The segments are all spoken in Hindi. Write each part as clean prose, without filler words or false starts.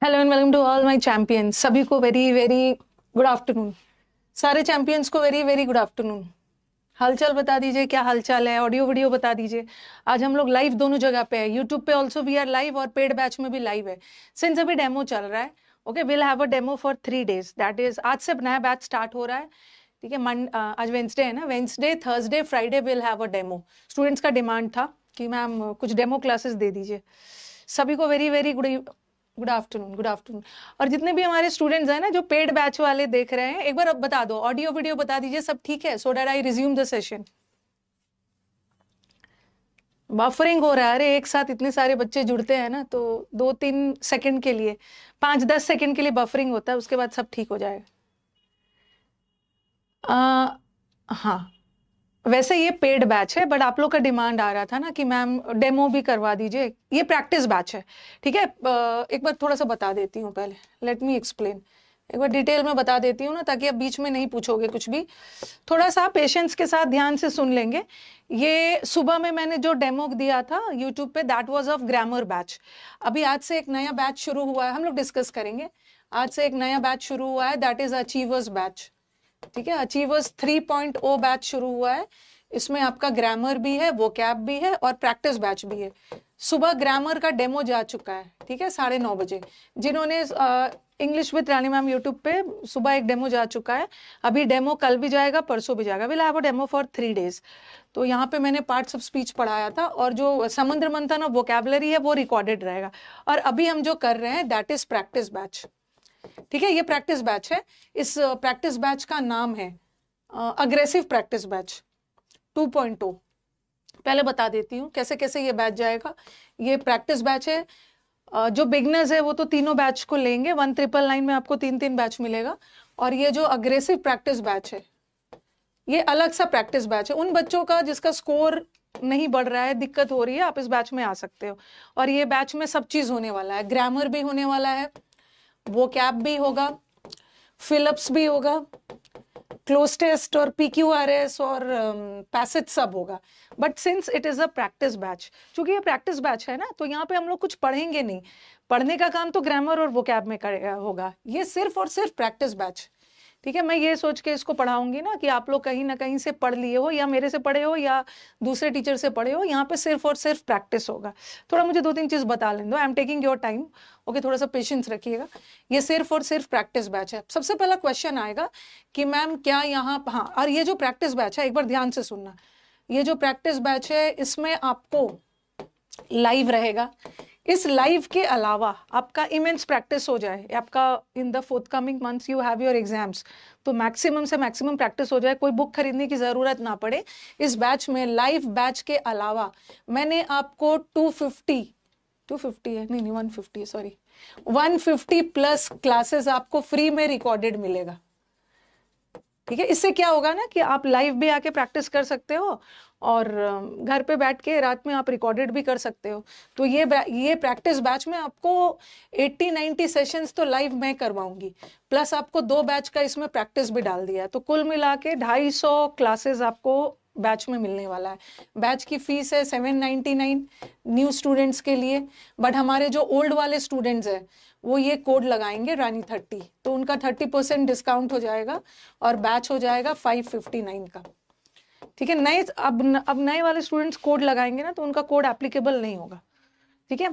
Hello and welcome to all my champions. सभी को वेरी वेरी गुड आफ्टरनून। सारे चैंपियंस को वेरी वेरी गुड आफ्टरनून। हालचाल बता दीजिए, क्या हालचाल है। ऑडियो वीडियो बता दीजिए। आज हम लोग लाइव दोनों जगह पे है, यूट्यूब पे ऑल्सो वी आर लाइव और पेड बैच में भी लाइव है। सिंस अभी डेमो चल रहा है, okay, will have a demo for 3 days। That is आज से नया बैच स्टार्ट हो रहा है। ठीक है, आज वेंसडे है ना, Wednesday Thursday Friday will have a demo. Students का डिमांड था कि मैम कुछ डेमो क्लासेस दे दीजिए। सभी को very very good afternoon, good afternoon. और जितने भी हमारे स्टूडेंट्स हैं ना जो पेड बैच वाले देख रहे हैं, एक बार अब बता दो, ऑडियो वीडियो बता दीजिए सब ठीक है, so that I resume the session. Buffering हो रहा है, अरे एक साथ इतने सारे बच्चे जुड़ते हैं ना तो 2-3 सेकंड के लिए, 5-10 सेकंड के लिए बफरिंग होता है, उसके बाद सब ठीक हो जाएगा। हाँ, वैसे ये पेड बैच है, बट आप लोग का डिमांड आ रहा था ना कि मैम डेमो भी करवा दीजिए। ये प्रैक्टिस बैच है, ठीक है। एक बार थोड़ा सा बता देती हूँ पहले, लेट मी एक्सप्लेन। एक बार डिटेल में बता देती हूँ ना, ताकि आप बीच में नहीं पूछोगे कुछ भी। थोड़ा सा पेशेंस के साथ ध्यान से सुन लेंगे। ये सुबह में मैंने जो डेमो दिया था यूट्यूब पे, that was of grammar batch. अभी आज से एक नया बैच शुरू हुआ है, हम लोग डिस्कस करेंगे। आज से एक नया बैच शुरू हुआ है, दैट इज अचीवर्स बैच। ठीक है, अचीवर्स 3.0 बैच शुरू हुआ है। इसमें आपका ग्रामर भी है, वोकैब भी है और प्रैक्टिस बैच भी है। सुबह ग्रामर का डेमो जा चुका है, ठीक है, 9:30 बजे। जिन्होंने English with Rani ma'am YouTube पे सुबह एक डेमो जा चुका है। अभी डेमो कल भी जाएगा, परसों भी जाएगा। Will have a demo for 3 days। तो यहाँ पे मैंने पार्ट्स ऑफ स्पीच पढ़ाया था, और जो समुद्र मंथन और वोकैबलरी है वो रिकॉर्डेड रहेगा। और अभी हम जो कर रहे हैं दैट इज प्रैक्टिस बैच। ठीक है, ये प्रैक्टिस बैच है। इस प्रैक्टिस बैच का नाम है अग्रेसिव प्रैक्टिस बैच 2.0। पहले बता देती हूँ कैसे कैसे ये बैच जाएगा। ये प्रैक्टिस बैच है। जो बिगनर्स है वो तो तीनों बैच को लेंगे, 1999 में आपको 3-3 बैच मिलेगा। और ये जो अग्रेसिव प्रैक्टिस बैच है, ये अलग सा प्रैक्टिस बैच है। उन बच्चों का जिसका स्कोर नहीं बढ़ रहा है, दिक्कत हो रही है, आप इस बैच में आ सकते हो। और ये बैच में सब चीज होने वाला है, ग्रामर भी होने वाला है, वोकैब भी होगा, फिलअप्स भी होगा, क्लोज टेस्ट और PQRS और पैसेज सब होगा। But since it is a practice batch, चूंकि ये प्रैक्टिस बैच है ना, तो यहाँ पे हम लोग कुछ पढ़ेंगे नहीं। पढ़ने का काम तो ग्रामर और वोकैब में होगा। ये सिर्फ और सिर्फ प्रैक्टिस बैच। ठीक है, मैं ये सोच के इसको पढ़ाऊंगी ना कि आप लोग कहीं ना कहीं से पढ़ लिए हो, या मेरे से पढ़े हो या दूसरे टीचर से पढ़े हो। यहाँ पे सिर्फ और सिर्फ प्रैक्टिस होगा। थोड़ा मुझे 2-3 चीज बता लें दो, I am taking your time, okay, थोड़ा सा पेशेंस रखिएगा। ये सिर्फ और सिर्फ प्रैक्टिस बैच है। सबसे पहला क्वेश्चन आएगा कि मैम क्या यहाँ, हाँ, और ये जो प्रैक्टिस बैच है, एक बार ध्यान से सुनना। ये जो प्रैक्टिस बैच है इसमें आपको लाइव रहेगा। इस लाइव के अलावा आपका इमेंस प्रैक्टिस हो जाए, आपका in the forthcoming months you have your exams, तो मैक्सिमम से मैक्सिमम प्रैक्टिस हो जाए, कोई बुक खरीदने की जरूरत ना पड़े। इस बैच में, लाइव बैच के अलावा, मैंने आपको 250 है, नहीं 150 है, सॉरी, 150 प्लस क्लासेस आपको फ्री में रिकॉर्डेड मिलेगा। ठीक है, इससे क्या होगा ना कि आप लाइव भी आके प्रैक्टिस कर सकते हो, और घर पे बैठ के रात में आप रिकॉर्डेड भी कर सकते हो। तो ये प्रैक्टिस बैच में आपको 80-90 सेशंस तो लाइव मैं करवाऊंगी, प्लस आपको 2 बैच का इसमें प्रैक्टिस भी डाल दिया है। तो कुल मिला के 250 क्लासेस आपको बैच में मिलने वाला है। बैच की फीस है 799 न्यू स्टूडेंट्स के लिए। बट हमारे जो ओल्ड वाले स्टूडेंट्स हैं वो ये कोड लगाएंगे रानी 30, तो उनका 30% डिस्काउंट हो जाएगा और बैच हो जाएगा 559 का। ठीक है, नए अब नए वाले स्टूडेंट्स कोड लगाएंगे ना, तो उनका कोड एप्लीकेबल नहीं होगा। ठीक है,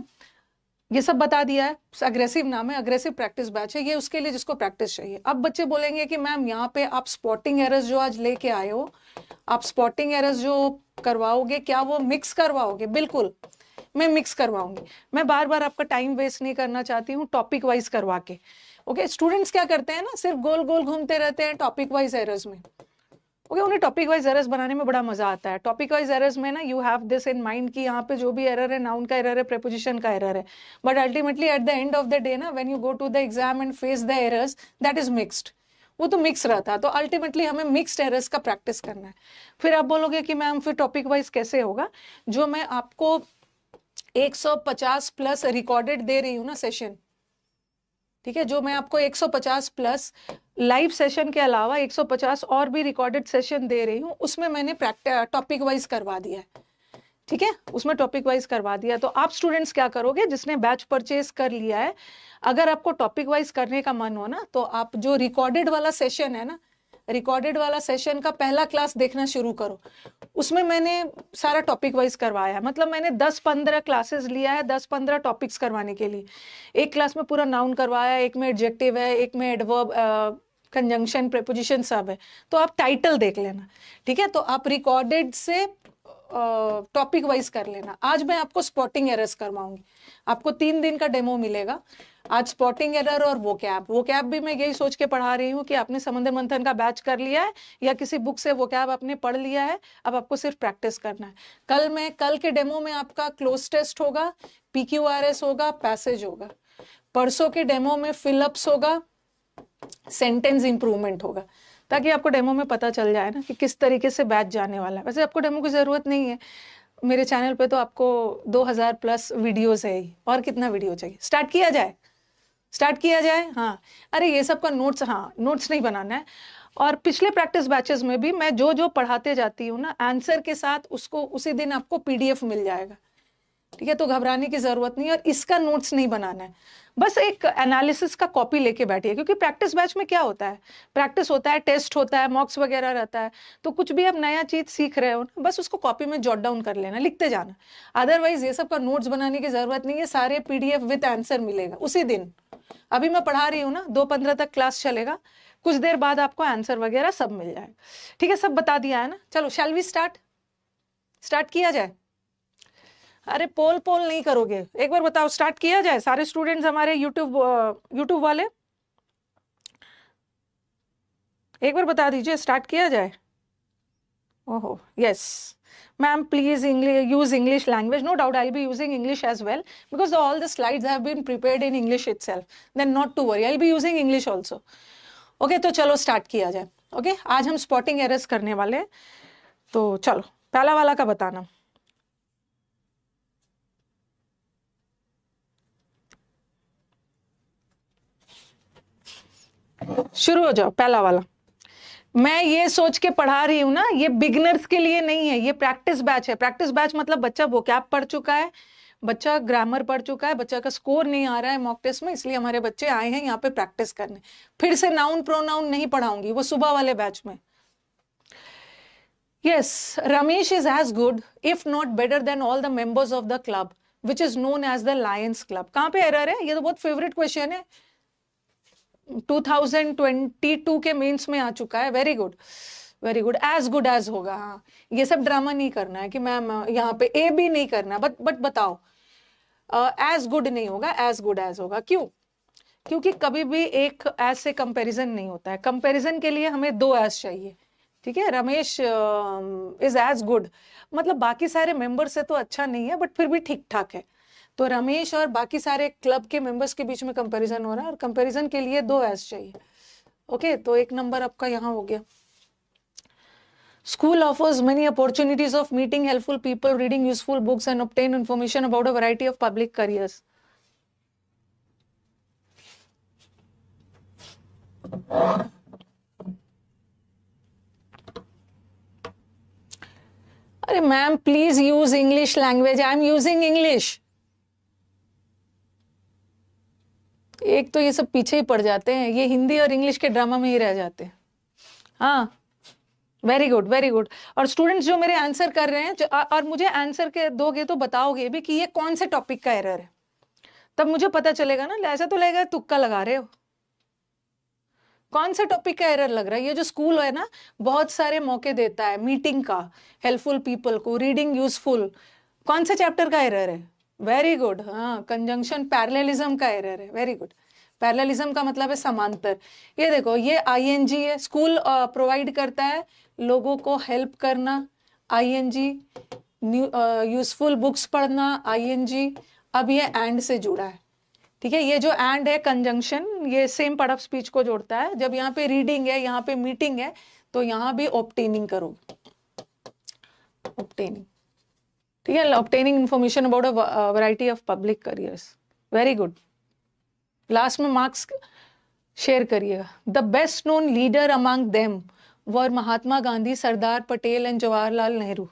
ये सब बता दिया है। अग्रेसिव नाम है, अग्रेसिव प्रैक्टिस बैच है, ये उसके लिए जिसको प्रैक्टिस चाहिए। अब बच्चे बोलेंगे कि मैम यहाँ पे आप स्पॉटिंग एरर्स जो आज लेके आए हो, आप स्पॉटिंग एरर्स जो करवाओगे, क्या वो मिक्स करवाओगे? बिल्कुल, मैं मिक्स करवाऊंगी। मैं बार बार आपका टाइम वेस्ट नहीं करना चाहती हूँ, टॉपिक वाइज करवा के। ओके, स्टूडेंट्स क्या करते हैं ना, सिर्फ गोल गोल घूमते रहते हैं टॉपिक वाइज एरर्स में। ओके, उन्हें टॉपिक वाइज एरर्स बनाने में बड़ा मजा आता है। टॉपिक वाइज एरर्स में ना, you have this in mind कि यहाँ पे जो भी एरर है, नाउन का एरर है, प्रीपोजिशन का एरर है, but ultimately at the end of the day ना, when you go to the exam and face the errors, that is mixed. वो तो मिक्स रहता है, तो अल्टीमेटली हमें मिक्स्ड एरर्स का प्रैक्टिस करना है। फिर आप बोलोगे कि मैम फिर टॉपिक वाइज कैसे होगा? जो मैं आपको 150 प्लस रिकॉर्डेड दे रही हूँ ना सेशन, ठीक है, जो मैं आपको 150 प्लस लाइव सेशन के अलावा 150 और भी रिकॉर्डेड सेशन दे रही हूँ, उसमें मैंने टॉपिक वाइज करवा दिया है। ठीक है, उसमें टॉपिक वाइज करवा दिया। तो आप स्टूडेंट्स क्या करोगे, जिसने बैच परचेज कर लिया है, अगर आपको टॉपिक वाइज करने का मन हो ना, तो आप जो रिकॉर्डेड वाला सेशन है ना, रिकॉर्डेड वाला सेशन का पहला क्लास देखना शुरू करो। उसमें मैंने सारा टॉपिक वाइज करवाया है, मतलब मैंने 10-15 क्लासेस लिया है, 10-15 टॉपिक्स करवाने के लिए। एक क्लास में पूरा नाउन करवाया, एक में एडजेक्टिव है, एक में एडवर्ब, कंजंक्शन, प्रीपोजिशन सब है। तो आप टाइटल देख लेना, ठीक है। तो आप रिकॉर्डेड से टॉपिक वाइज कर लेना। आज मैं आपको स्पॉटिंग एरर्स करवाऊंगी, आपको 3 दिन का डेमो मिलेगा। आज स्पॉटिंग एरर और वोकैब भी मैं यही सोच के पढ़ा रही हूँ कि आपने समुद्र मंथन का बैच कर लिया है या किसी बुक से वोकैब आपने पढ़ लिया है, अब आपको सिर्फ प्रैक्टिस करना है। कल के डेमो में आपका क्लोज टेस्ट होगा, PQRS होगा, पैसेज होगा। परसों के डेमो में फिलअप्स होगा, सेंटेंस इंप्रूवमेंट होगा, ताकि आपको डेमो में पता चल जाए ना कि किस तरीके से बैच जाने वाला है। वैसे आपको डेमो की जरूरत नहीं है, मेरे चैनल पे तो आपको 2000 प्लस वीडियोस है ही, और कितना वीडियो चाहिए। स्टार्ट किया जाए। हाँ, अरे ये सब का नोट्स, हाँ नोट्स नहीं बनाना है। और पिछले प्रैक्टिस बैचेस में भी मैं जो जो पढ़ाते जाती हूँ ना, आंसर के साथ उसको उसी दिन आपको PDF मिल जाएगा, ठीक है। तो घबराने की जरूरत नहीं है, और इसका नोट्स नहीं बनाना है, बस एक एनालिसिस का कॉपी लेके बैठिए। क्योंकि प्रैक्टिस बैच में क्या होता है, प्रैक्टिस होता है, टेस्ट होता है, मॉक्स वगैरह रहता है। तो कुछ भी आप नया चीज सीख रहे हो ना, बस उसको कॉपी में जॉट डाउन कर लेना, लिखते जाना। अदरवाइज ये सब का नोट्स बनाने की जरूरत नहीं है, सारे PDF विद आंसर मिलेगा उसी दिन। अभी मैं पढ़ा रही हूँ ना, 2:15 तक क्लास चलेगा, कुछ देर बाद आपको आंसर वगैरह सब मिल जाएगा, ठीक है। सब बता दिया है ना। चलो शैल वी स्टार्ट किया जाए। अरे पोल नहीं करोगे, एक बार बताओ, स्टार्ट किया जाए। सारे स्टूडेंट्स हमारे यूट्यूब वाले एक बार बता दीजिए, स्टार्ट किया जाए। ओहो yes ma'am, please use English language. No doubt I'll be using English as well, because all the slides have been prepared in English itself. Then not to worry, I'll be using English also. Okay तो चलो स्टार्ट किया जाए। ओके आज हम स्पॉटिंग एरर्स करने वाले हैं। तो चलो पहला वाला का बताना। शुरू हो जाओ, पहला वाला। मैं ये सोच के पढ़ा रही हूं ना, ये बिगिनर्स के लिए नहीं है, ये प्रैक्टिस बैच है। प्रैक्टिस बैच मतलब बच्चा वोकैब पढ़ चुका है, बच्चा ग्रामर पढ़ चुका है, बच्चा का स्कोर नहीं आ रहा है मॉक टेस्ट में, इसलिए हमारे बच्चे आए हैं यहाँ पे प्रैक्टिस करने। फिर से नाउन प्रोनाउन नहीं पढ़ाऊंगी, वो सुबह वाले बैच में। Yes, Ramesh is as good if not better than all the members of the club which is known as the Lions Club. कहाँ पे एरर है? ये तो बहुत फेवरेट क्वेश्चन है, 2022 के मेंस में आ चुका है। Very good, as good as होगा। हाँ, ये सब ड्रामा नहीं करना है कि मैम यहाँ पे ए भी नहीं करना, बट बताओ, एज गुड नहीं होगा, एज गुड एज होगा। क्यों? क्योंकि कभी भी एक एज से कंपैरिजन नहीं होता है, कंपैरिजन के लिए हमें 2 एज चाहिए, ठीक है। रमेश इज एज गुड, मतलब बाकी सारे मेंबर से तो अच्छा नहीं है, बट फिर भी ठीक ठाक है। तो रमेश और बाकी सारे क्लब के मेंबर्स के बीच में कंपैरिजन हो रहा है, और कंपैरिजन के लिए 2 एज चाहिए। ओके तो 1 नंबर आपका यहाँ हो गया। School offers many opportunities of meeting helpful people, reading useful books, and obtain information about a variety of public careers. अरे ma'am please use English language, I am using English. एक तो ये सब पीछे ही पड़ जाते हैं, ये हिंदी और इंग्लिश के ड्रामा में ही रह जाते हैं। हाँ वेरी गुड। और स्टूडेंट्स जो मेरे आंसर कर रहे हैं, और मुझे आंसर के दोगे तो बताओगे भी कि ये कौन से टॉपिक का एरर है, तब मुझे पता चलेगा ना। ऐसा तो लगेगा तुक्का लगा रहे हो। कौन से टॉपिक का एरर लग रहा है? ये जो स्कूल है ना, बहुत सारे मौके देता है मीटिंग का, हेल्पफुल पीपल को, रीडिंग यूजफुल। कौन से चैप्टर का एरर है? वेरी गुड, हाँ कंजंक्शन पैरेललिज्म का एरर है। वेरी गुड, पैरेललिज्म का मतलब है समांतर। ये देखो, ये ING है, स्कूल प्रोवाइड करता है लोगों को हेल्प करना, ING, यूजफुल बुक्स पढ़ना, ING। अब ये एंड से जुड़ा है, ठीक है। ये जो एंड है कंजंक्शन, ये सेम पार्ट ऑफ स्पीच को जोड़ता है। जब यहाँ पे रीडिंग है, यहाँ पे मीटिंग है, तो यहाँ भी ऑब्टेनिंग करोगे, ऑब्टेनिंग, ठीक है। Obtaining information about a variety of public careers. Very good. Last में मार्क्स शेयर करिएगा। The best known leader among them were Mahatma Gandhi, Sardar Patel and Jawaharlal Nehru.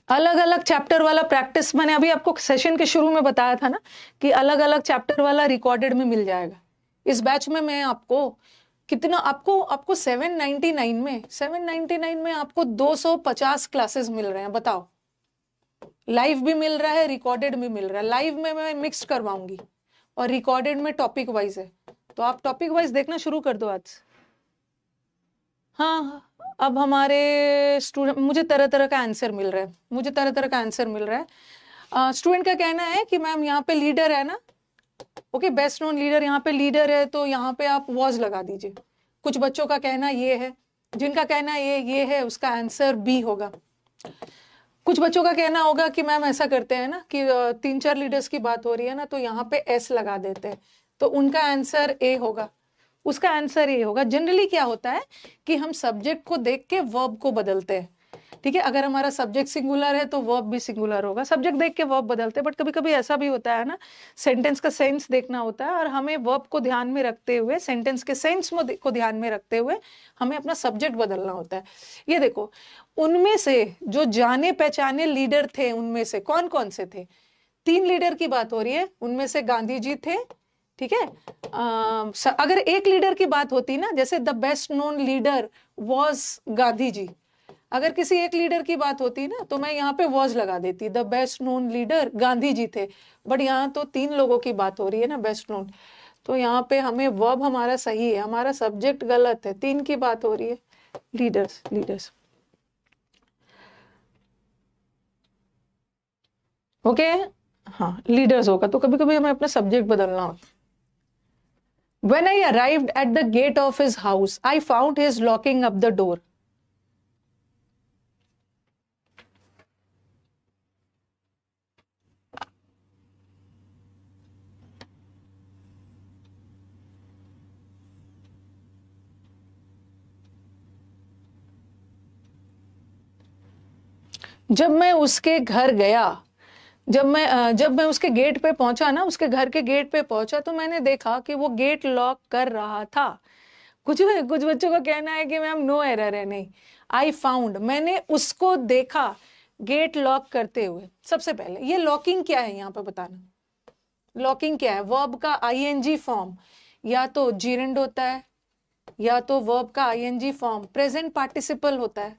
अलग अलग चैप्टर वाला प्रैक्टिस मैंने अभी आपको सेशन के शुरू में बताया था ना कि अलग अलग चैप्टर वाला रिकॉर्डेड में मिल जाएगा। इस बैच में मैं आपको कितना आपको 799 में आपको 250 क्लासेस मिल रहे हैं। बताओ, लाइव भी मिल रहा है, रिकॉर्डेड भी मिल रहा है। लाइव में मैं मिक्स करवाऊंगी और रिकॉर्डेड में टॉपिक वाइज है, तो आप टॉपिक वाइज देखना शुरू कर दो आज। हाँ, अब हमारे स्टूडेंट, मुझे तरह तरह का आंसर मिल रहा है, मुझे तरह तरह का आंसर मिल रहा है। स्टूडेंट का कहना है कि मैम यहाँ पे लीडर है ना, ओके, बेस्ट नोन लीडर, यहाँ पे लीडर है तो यहाँ पे आप वॉज लगा दीजिए। कुछ बच्चों का कहना ये है, जिनका कहना ये है उसका आंसर बी होगा। कुछ बच्चों का कहना होगा कि मैम ऐसा करते हैं ना कि 3-4 लीडर्स की बात हो रही है ना तो यहाँ पे एस लगा देते हैं, तो उनका आंसर ए होगा, उसका आंसर ये होगा। जनरली क्या होता है कि हम सब्जेक्ट को देख के वर्ब को बदलते हैं, ठीक है। अगर हमारा सब्जेक्ट सिंगुलर है तो वर्ब भी सिंगुलर होगा, सब्जेक्ट देख के वर्ब बदलते हैं। बट कभी कभी ऐसा भी होता है ना, सेंटेंस का सेंस देखना होता है और हमें वर्ब को ध्यान में रखते हुए, सेंटेंस के सेंस को ध्यान में रखते हुए हमें अपना सब्जेक्ट बदलना होता है। ये देखो, उनमें से जो जाने पहचाने लीडर थे उनमें से कौन कौन से थे? 3 लीडर की बात हो रही है, उनमें से गांधी जी थे, ठीक है। अगर एक लीडर की बात होती ना, जैसे the best known leader was Gandhi ji, अगर किसी एक लीडर की बात होती ना तो मैं यहाँ पे वॉज लगा देती, the best known leader Gandhi ji थे। बट यहाँ तो 3 लोगों की बात हो रही है ना, बेस्ट नोन, तो यहाँ पे हमें वर्ब हमारा सही है, हमारा सब्जेक्ट गलत है, 3 की बात हो रही है, लीडर्स लीडर्स। ओके, हाँ लीडर्स होगा, तो कभी कभी हमें अपना सब्जेक्ट बदलना होता है। When I arrived at the gate of his house, I found his locking up the door. जब मैं उसके घर गया, जब मैं उसके गेट पे पहुंचा ना, उसके घर के गेट पे पहुंचा तो मैंने देखा कि वो गेट लॉक कर रहा था। कुछ बच्चों का कहना है कि मैम नो एरर है, नहीं, आई फाउंड, मैंने उसको देखा गेट लॉक करते हुए। सबसे पहले ये लॉकिंग क्या है यहाँ पे बताना, लॉकिंग क्या है? वर्ब का आईएनजी फॉर्म या तो जीरेंड होता है या तो वर्ब का आईएनजी फॉर्म प्रेजेंट पार्टिसिपल होता है,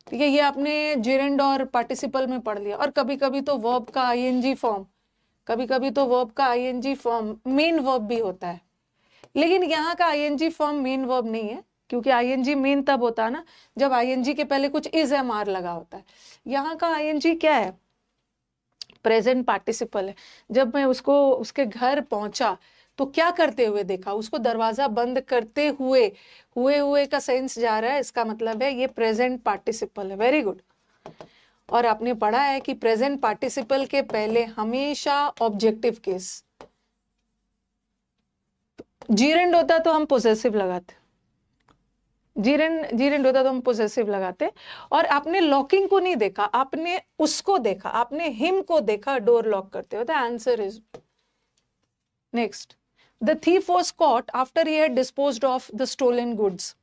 ठीक है। ये आपने जेरेंड और पार्टिसिपल में पढ़ लिया। और कभी कभी तो वर्ब का आईएनजी फॉर्म, कभी कभी तो वर्ब का आईएनजी फॉर्म मेन वर्ब भी होता है। लेकिन यहाँ का आईएनजी फॉर्म मेन वर्ब नहीं है, क्योंकि आईएनजी मेन तब होता है ना जब आईएनजी के पहले कुछ इज एम आर लगा होता है। यहाँ का आईएनजी क्या है? प्रेजेंट पार्टिसिपल है। जब मैं उसके घर पहुंचा तो क्या करते हुए देखा? उसको दरवाजा बंद करते हुए, हुए का सेंस जा रहा है, इसका मतलब है ये प्रेजेंट पार्टिसिपल है। Very good. और आपने पढ़ा है कि प्रेजेंट पार्टिसिपल के पहले हमेशा ऑब्जेक्टिव केस, जीरेंड होता तो हम पोजेसिव लगाते, जीरेंड होता तो हम पोजेसिव लगाते। और आपने लॉकिंग को नहीं देखा, आपने उसको देखा, आपने हिम को देखा डोर लॉक करते हुए। The answer is next, the thief was caught after he had disposed of the stolen goods.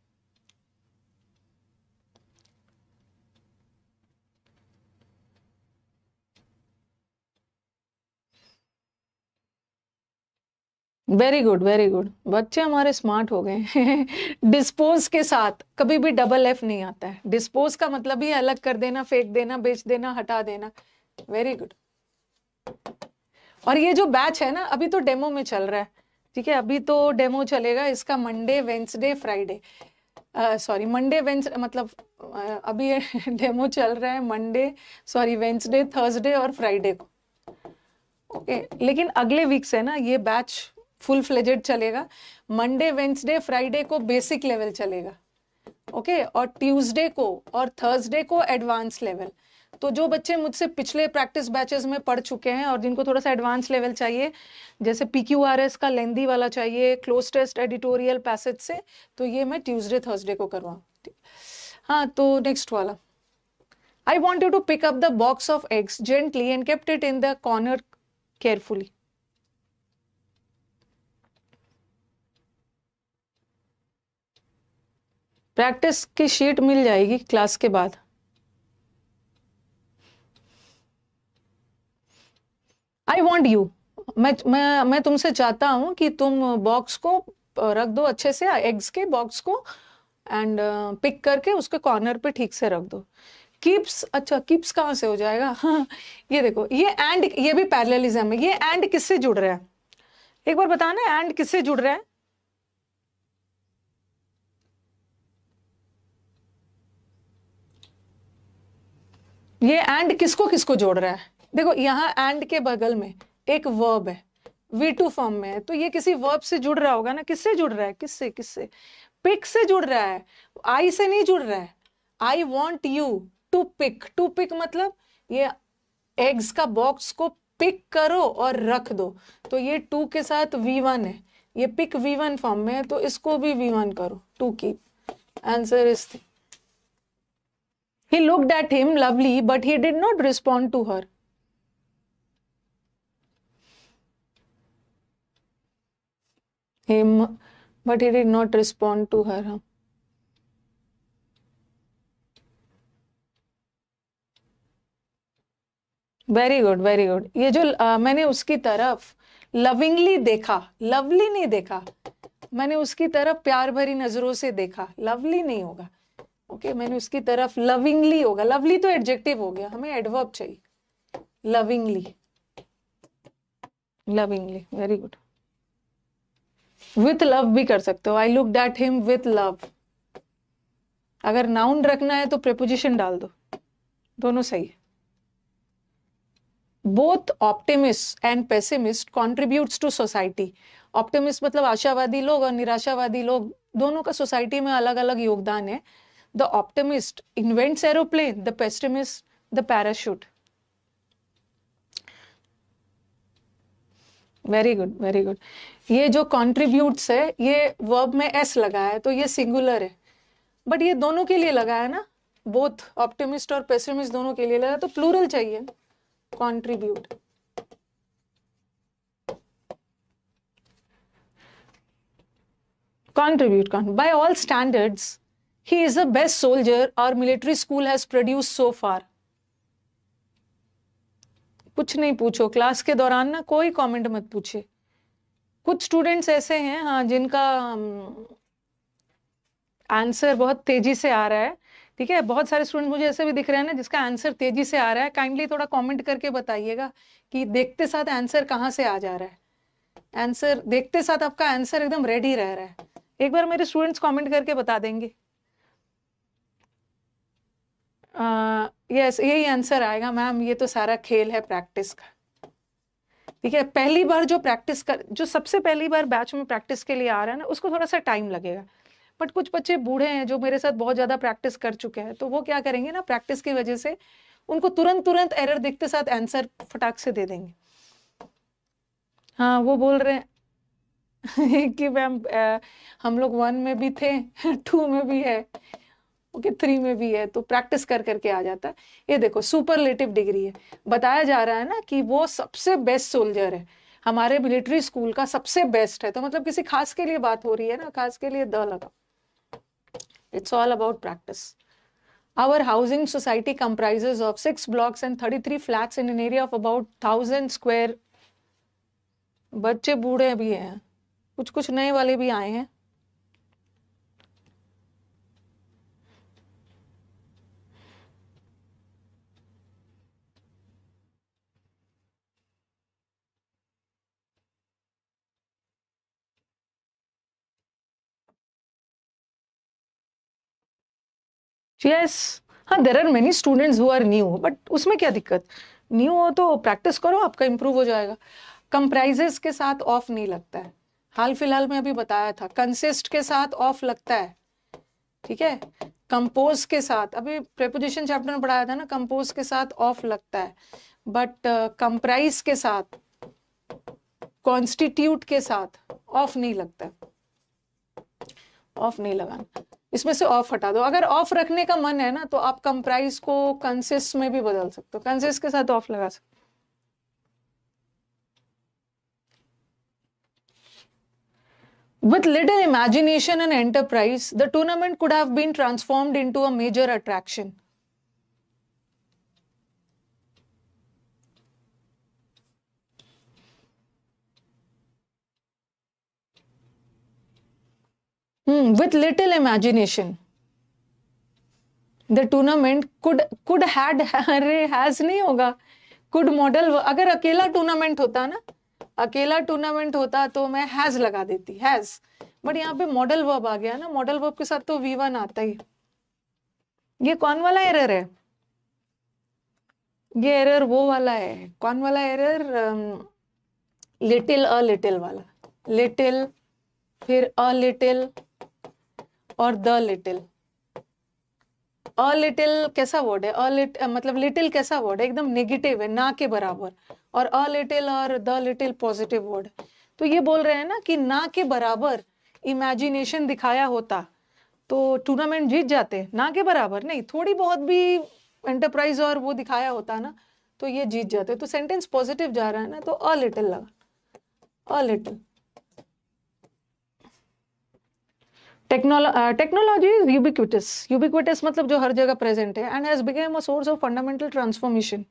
Very good, very good, बच्चे हमारे स्मार्ट हो गए। डिस्पोज के साथ कभी भी डबल एफ नहीं आता है। डिस्पोज का मतलब ही अलग कर देना, फेंक देना, बेच देना, हटा देना। Very good. और ये जो बैच है ना, अभी तो डेमो में चल रहा है, ठीक है, अभी तो डेमो चलेगा इसका Monday Wednesday Friday, sorry Monday Wednesday, मतलब अभी डेमो चल रहा है मंडे, सॉरी वेंसडे, थर्सडे और फ्राइडे को, ओके। लेकिन अगले वीक से ना ये बैच फुल फ्लेजेड चलेगा। मंडे वेंसडे फ्राइडे को बेसिक लेवल चलेगा, ओके, और ट्यूसडे को और थर्सडे को एडवांस लेवल। तो जो बच्चे मुझसे पिछले प्रैक्टिस बैचेस में पढ़ चुके हैं और जिनको थोड़ा सा एडवांस लेवल चाहिए, जैसे PQRS का लेंदी वाला चाहिए, क्लोज टेस्ट, एडिटोरियल, पैसेज से, तो ये मैं ट्यूसडे थर्सडे को करवाऊँ। हाँ, तो नेक्स्ट वाला, I want you to pick up the box of eggs gently and kept it in the corner carefully. Practice की शीट मिल जाएगी क्लास के बाद। आई वॉन्ट यू, मैं तुमसे चाहता हूं कि तुम बॉक्स को रख दो अच्छे से, एग्स के बॉक्स को, एंड पिक करके उसके कॉर्नर पे ठीक से रख दो। कीप्स, अच्छा कीप्स कहाँ से हो जाएगा? हाँ, ये देखो, ये एंड, ये भी पैरेललिज्म है। ये एंड किससे जुड़ रहा है? एक बार बताना, एंड किससे जुड़ रहा है? ये एंड किसको किसको जोड़ रहा है? देखो यहाँ एंड के बगल में एक वर्ब है, V2 फॉर्म में है, तो ये किसी वर्ब से जुड़ रहा होगा ना। किससे जुड़ रहा है? किससे किससे? पिक से जुड़ रहा है, आई से नहीं जुड़ रहा है। I want you to pick, to pick मतलब ये एग्स का बॉक्स को पिक करो और रख दो। तो ये टू के साथ V1 है, ये पिक V1 फॉर्म में है, तो इसको भी V1 करो, to keep. Answer is, he looked at him lovely but he did not respond to her. Him, but he did not respond to her. Very good, very good. ये जो मैंने उसकी तरफ लविंगली देखा, लवली नहीं देखा, मैंने उसकी तरफ प्यार भरी नजरों से देखा, लवली नहीं होगा। ओके, मैंने उसकी तरफ लविंगली होगा। लवली तो एडजेक्टिव हो गया, हमें एडवर्ब चाहिए। Lovingly, lovingly, very good. With love भी कर सकते हो, I looked at him with love. अगर नाउन रखना है तो प्रेपोजिशन डाल दो, दोनों सही है। Both optimist and pessimist contributes to society. Optimist मतलब आशावादी लोग, और निराशावादी लोग, दोनों का सोसाइटी में अलग अलग योगदान है। The optimist invents aeroplane, the pessimist the parachute. Very good, very good. ये जो कॉन्ट्रीब्यूट्स है, ये वर्ब में एस लगा है, तो ये सिंगुलर है, बट ये दोनों के लिए लगा है ना, बोथ ऑप्टिमिस्ट और पेसिमिस्ट दोनों के लिए लगा, तो प्लूरल चाहिए, contribute. Contribute. By all standards, he is the best soldier our military school has produced so far. कुछ नहीं पूछो क्लास के दौरान ना, कोई कमेंट मत पूछे। कुछ स्टूडेंट्स ऐसे हैं हाँ, जिनका आंसर बहुत तेजी से आ रहा है। ठीक है, बहुत सारे स्टूडेंट मुझे ऐसे भी दिख रहे हैं ना जिसका आंसर तेजी से आ रहा है। काइंडली थोड़ा कमेंट करके बताइएगा कि देखते साथ आंसर कहाँ से आ जा रहा है। आंसर देखते साथ आपका आंसर एकदम रेडी रह रहा है। एक बार मेरे स्टूडेंट्स कमेंट करके बता देंगे। यस, यही आंसर आएगा मैम, ये तो सारा खेल है प्रैक्टिस का। ठीक है, पहली बार जो प्रैक्टिस कर, जो सबसे पहली बार बैच में प्रैक्टिस के लिए आ रहा है ना, उसको थोड़ा सा टाइम लगेगा। बट कुछ बच्चे बूढ़े हैं जो मेरे साथ बहुत ज्यादा प्रैक्टिस कर चुके हैं, तो वो क्या करेंगे ना, प्रैक्टिस की वजह से उनको तुरंत तुरंत एरर दिखते साथ आंसर फटाक से दे देंगे। हाँ, वो बोल रहे हैं कि मैम हम लोग 1 में भी थे, 2 में भी है, ओके 3 में भी है, तो प्रैक्टिस कर करके आ जाता है। ये देखो सुपरलेटिव डिग्री है, बताया जा रहा है ना कि वो सबसे बेस्ट सोल्जर है, हमारे मिलिट्री स्कूल का सबसे बेस्ट है, तो मतलब किसी खास के लिए बात हो रही है ना, खास के लिए द लगा। It's all about practice. Our housing society comprises of 6 blocks and 33 flats in an area of about 1000 square. बच्चे बूढ़े भी हैं, कुछ कुछ नए वाले भी आए हैं। यस, हाँ, there are many students who are new, but उसमें क्या दिक्कत, न्यू हो तो प्रैक्टिस करो, आपका इंप्रूव हो जाएगा। कंप्राइजेस के साथ ऑफ नहीं लगता है, हाल फिलहाल में अभी बताया था। कंसिस्ट के साथ ऑफ लगता है, ठीक है। कंपोज के साथ, अभी प्रेपोजिशन चैप्टर में पढ़ाया था ना, कंपोज के साथ ऑफ लगता है, बट कंप्राइज के साथ, कॉन्स्टिट्यूट के साथ ऑफ नहीं लगता है, ऑफ नहीं लगाना। इसमें से ऑफ हटा दो। अगर ऑफ रखने का मन है ना, तो आप कंप्राइज को कंसिस्ट में भी बदल सकते हो, कंसिस्ट के साथ ऑफ लगा सकते With little imagination and enterprise, the tournament could have been transformed into a major attraction. With little imagination, the tournament could had अरे has नहीं होगा, could model, अगर अकेला टूर्नामेंट होता ना, अकेला टूर्नामेंट होता तो मैं हैज लगा देती, हैज, बट यहाँ पे मॉडल वर्ब आ गया ना, मॉडल वर्ब के साथ तो V1 आता ही। ये कौन वाला एरर है? ये एरर वो वाला है, कौन वाला एरर? लिटिल अ लिटिल वाला, लिटिल फिर अ लिटिल और द लिटिल। अ लिटिल कैसा वर्ड है? मतलब लिटिल कैसा वर्ड है? एकदम नेगेटिव है, ना के बराबर, और अ लिटिल और द लिटिल पॉजिटिव वर्ड। तो ये बोल रहे हैं ना कि ना के बराबर इमेजिनेशन दिखाया होता तो टूर्नामेंट जीत जाते, ना के बराबर नहीं, थोड़ी बहुत भी एंटरप्राइज और वो दिखाया होता ना तो ये जीत जाते। तो सेंटेंस पॉजिटिव जा रहा है ना, तो अ लिटिल लगा, a little. Technology is ubiquitous, ubiquitous मतलब जो हर जगह प्रेजेंट है, and has become a source of fundamental transformation.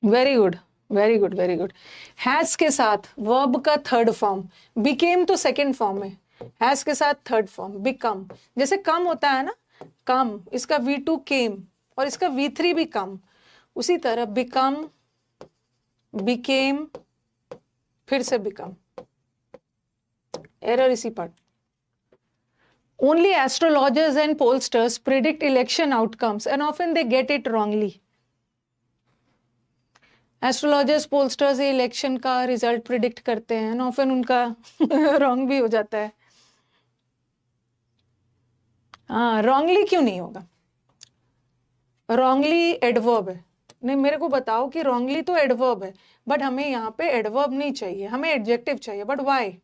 Very good, very good, very good. Has के साथ वर्ब का थर्ड फॉर्म, बिकेम तो सेकंड फॉर्म है, हैज के साथ थर्ड फॉर्म बिकम। जैसे कम होता है ना, कम, इसका V2 केम और इसका V3 भी कम, उसी तरह बिकम, बिकेम, फिर से बिकम, एरर इसी पर। Only astrologers and pollsters predict election outcomes and often they get it wrongly. Astrologers pollsters election का रिजल्ट प्रिडिक्ट करते हैं, ऑफन उनका रॉन्ग भी हो जाता है। हाँ, रॉन्गली क्यों नहीं होगा? रॉन्गली एडवर्ब है। नहीं, मेरे को बताओ कि रॉन्गली तो एडवर्ब है, बट हमें यहाँ पे एडवर्ब नहीं चाहिए, हमें एडजेक्टिव चाहिए। But why,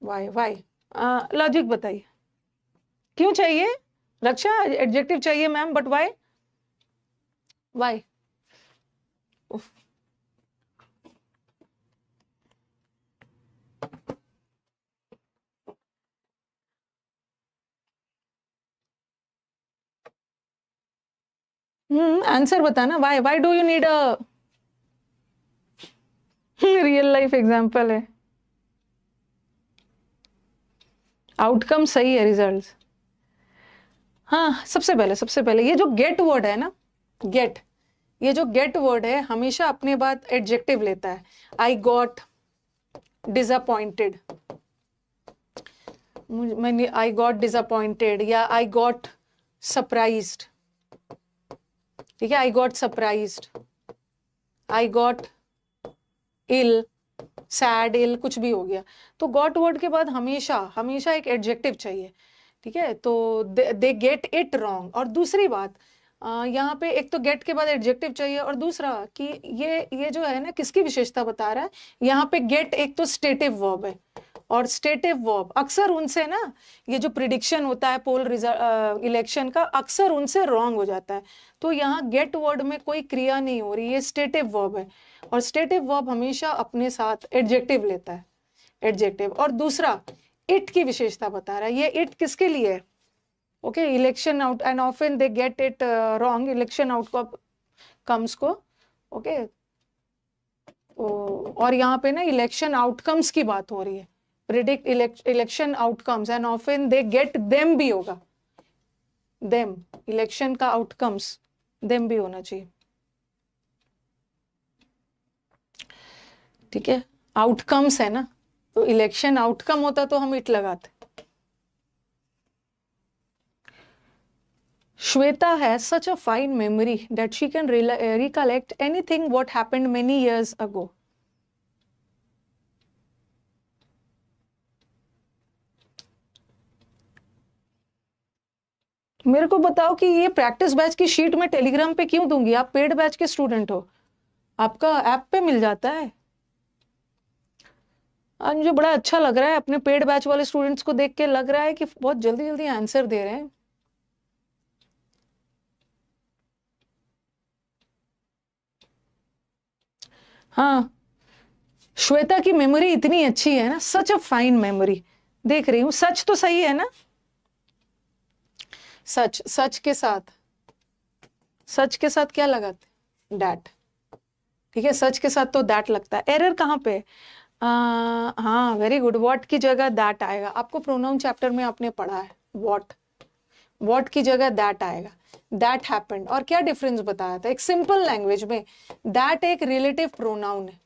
why, why, logic बताइए, क्यों चाहिए? रक्षा, एडजेक्टिव चाहिए ma'am, but why, why? Answer बताना, why, why do you need a real life example है। आउटकम सही है, रिजल्ट। हाँ, सबसे पहले ये जो गेट वर्ड है ना, गेट, ये जो गेट वर्ड है हमेशा अपने बाद एडजेक्टिव लेता है। आई गॉट डिसअपॉइंटेड, मैंने आई गॉट डिसअपॉइंटेड, या आई गॉट सरप्राइज्ड, ठीक है, I got surprised, I got ill, sad, ill, कुछ भी हो गया। तो गॉट वर्ड के बाद हमेशा हमेशा एक एडजेक्टिव चाहिए, ठीक है। तो दे गेट इट रॉन्ग। और दूसरी बात, यहाँ पे एक तो गेट के बाद एडजेक्टिव चाहिए, और दूसरा कि ये जो है ना, किसकी विशेषता बता रहा है? यहाँ पे गेट एक तो स्टेटिव वर्ब है, और स्टेटिव वर्ब अक्सर उनसे ना, ये जो प्रिडिक्शन होता है पोल इलेक्शन का, अक्सर उनसे रॉन्ग हो जाता है। तो यहाँ गेट वर्ड में कोई क्रिया नहीं हो रही, ये स्टेटिव वर्ब है, और स्टेटिव वर्ब हमेशा अपने साथ एडजेक्टिव लेता है, एडजेक्टिव। और दूसरा, इट की विशेषता बता रहा है, ये इट किसके लिए है? Okay, election out, and often they get it wrong, election out comes को, ओके। और यहाँ पे ना इलेक्शन आउटकम्स की बात हो रही है, predict election outcomes, and often they get them भी होगा, देम, इलेक्शन का आउटकम्स, देम भी होना चाहिए, ठीक है। आउटकम्स है ना, तो इलेक्शन आउटकम होता तो हम इट लगाते। Shweta has such a fine memory that she can recollect anything what happened many years ago. मेरे को बताओ कि ये प्रैक्टिस बैच की शीट में टेलीग्राम पे क्यों दूंगी? आप पेड बैच के स्टूडेंट हो, आपका ऐप पे मिल जाता है। आज मुझे बड़ा अच्छा लग रहा है, अपने पेड बैच वाले स्टूडेंट्स को देख के लग रहा है कि बहुत जल्दी जल्दी आंसर दे रहे हैं। हाँ, श्वेता की मेमोरी इतनी अच्छी है ना, सच अ फाइन मेमोरी। देख रही हूँ, सच तो सही है ना, सच, सच के साथ क्या लगाते, डैट, ठीक है, सच के साथ तो दैट लगता है। एरर कहाँ पे, हाँ वेरी गुड, व्हाट की जगह दैट आएगा। आपको प्रोनाउन चैप्टर में आपने पढ़ा है, व्हाट की जगह दैट आएगा, दैट हैपेंड। और क्या डिफरेंस बताया था एक सिंपल लैंग्वेज में, दैट एक रिलेटिव प्रोनाउन है,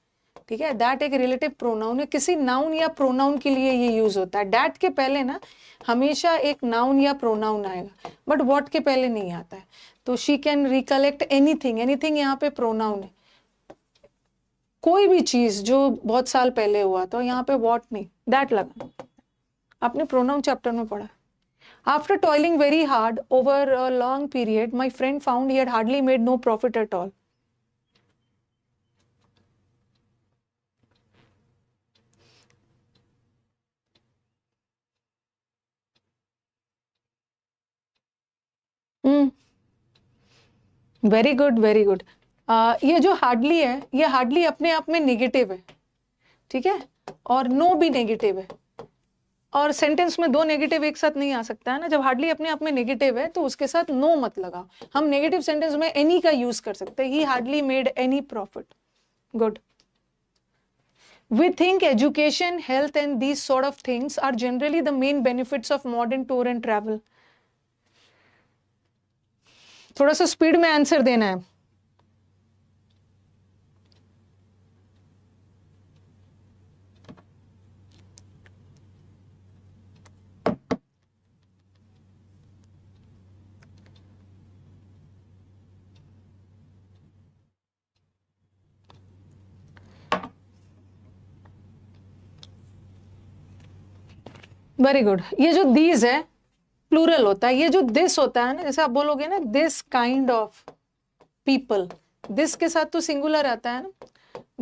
ठीक है, दैट एक रिलेटिव प्रोनाउन है, किसी नाउन या प्रोनाउन के लिए ये यूज होता है। डैट के पहले ना हमेशा एक नाउन या प्रोनाउन आएगा, बट व्हाट के पहले नहीं आता है। तो she can recollect anything, anything यहाँ पे प्रोनाउन है, कोई भी चीज जो बहुत साल पहले हुआ, तो यहाँ पे व्हाट नहीं, दैट लगा, आपने प्रोनाउन चैप्टर में पढ़ा। After toiling very hard over a long period, my friend found he had hardly made no profit at all. Very good, very good. ये जो हार्डली है, ये हार्डली अपने आप में नेगेटिव है, ठीक है, और नो भी नेगेटिव है, और सेंटेंस में दो नेगेटिव एक साथ नहीं आ सकता है ना। जब हार्डली अपने आप में नेगेटिव है तो उसके साथ नो मत लगाओ। हम नेगेटिव सेंटेंस में एनी का यूज कर सकते हैं, ही hardly made any profit. Good. We think education, health and these sort of things are generally the main benefits of modern tour and travel. थोड़ा सा स्पीड में आंसर देना है। Very good. ये जो दीज है प्लूरल होता है, ये जो दिस होता है ना, जैसे आप बोलोगे ना this kind of people, this के साथ तो सिंगुलर आता है ना,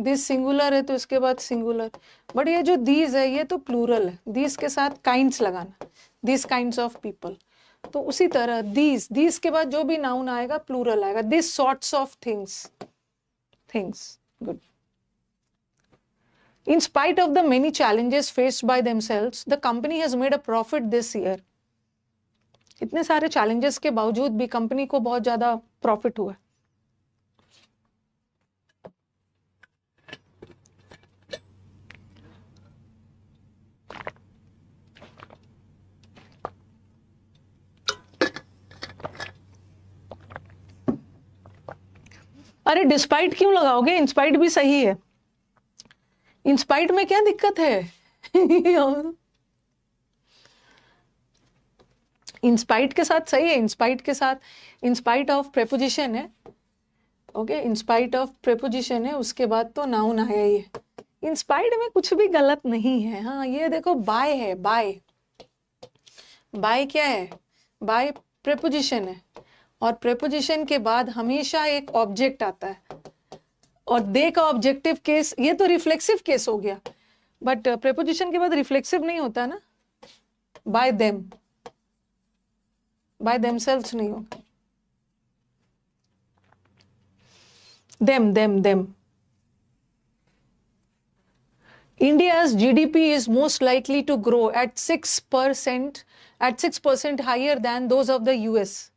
दिस सिंगुलर है तो इसके बाद सिंगुलर, बट ये जो दीज है ये तो प्लूरल है, दीज के साथ काइंड्स लगाना, दिस काइंड्स ऑफ पीपल। तो उसी तरह दीज के बाद जो भी नाउन आएगा प्लूरल आएगा, this sorts of things. Good. In spite of the many challenges faced by themselves, the company has made a profit this year. इतने सारे challenges के बावजूद भी कंपनी को बहुत ज्यादा प्रॉफिट हुआ। अरे डिस्पाइट क्यों लगाओगे, इंस्पाइट भी सही है, इंस्पाइट में क्या दिक्कत है इंस्पाइट के साथ सही है, इंस्पाइट के साथ इंस्पाइट ऑफ प्रेपोजिशन है, ओके, इंस्पाइट ऑफ प्रेपोजिशन है, उसके बाद तो नाउन आया ही है, इंस्पाइट में कुछ भी गलत नहीं है। हाँ ये देखो बाय है, बाय क्या है, बाय प्रेपोजिशन है, और प्रेपोजिशन के बाद हमेशा एक ऑब्जेक्ट आता है, और दे का ऑब्जेक्टिव केस, ये तो रिफ्लेक्सिव केस हो गया, बट प्रेपोजिशन के बाद रिफ्लेक्सिव नहीं होता ना, बाय देमसेल्व्स नहीं होगा, them. India's GDP is most likely to grow at 6%, higher than those of the US.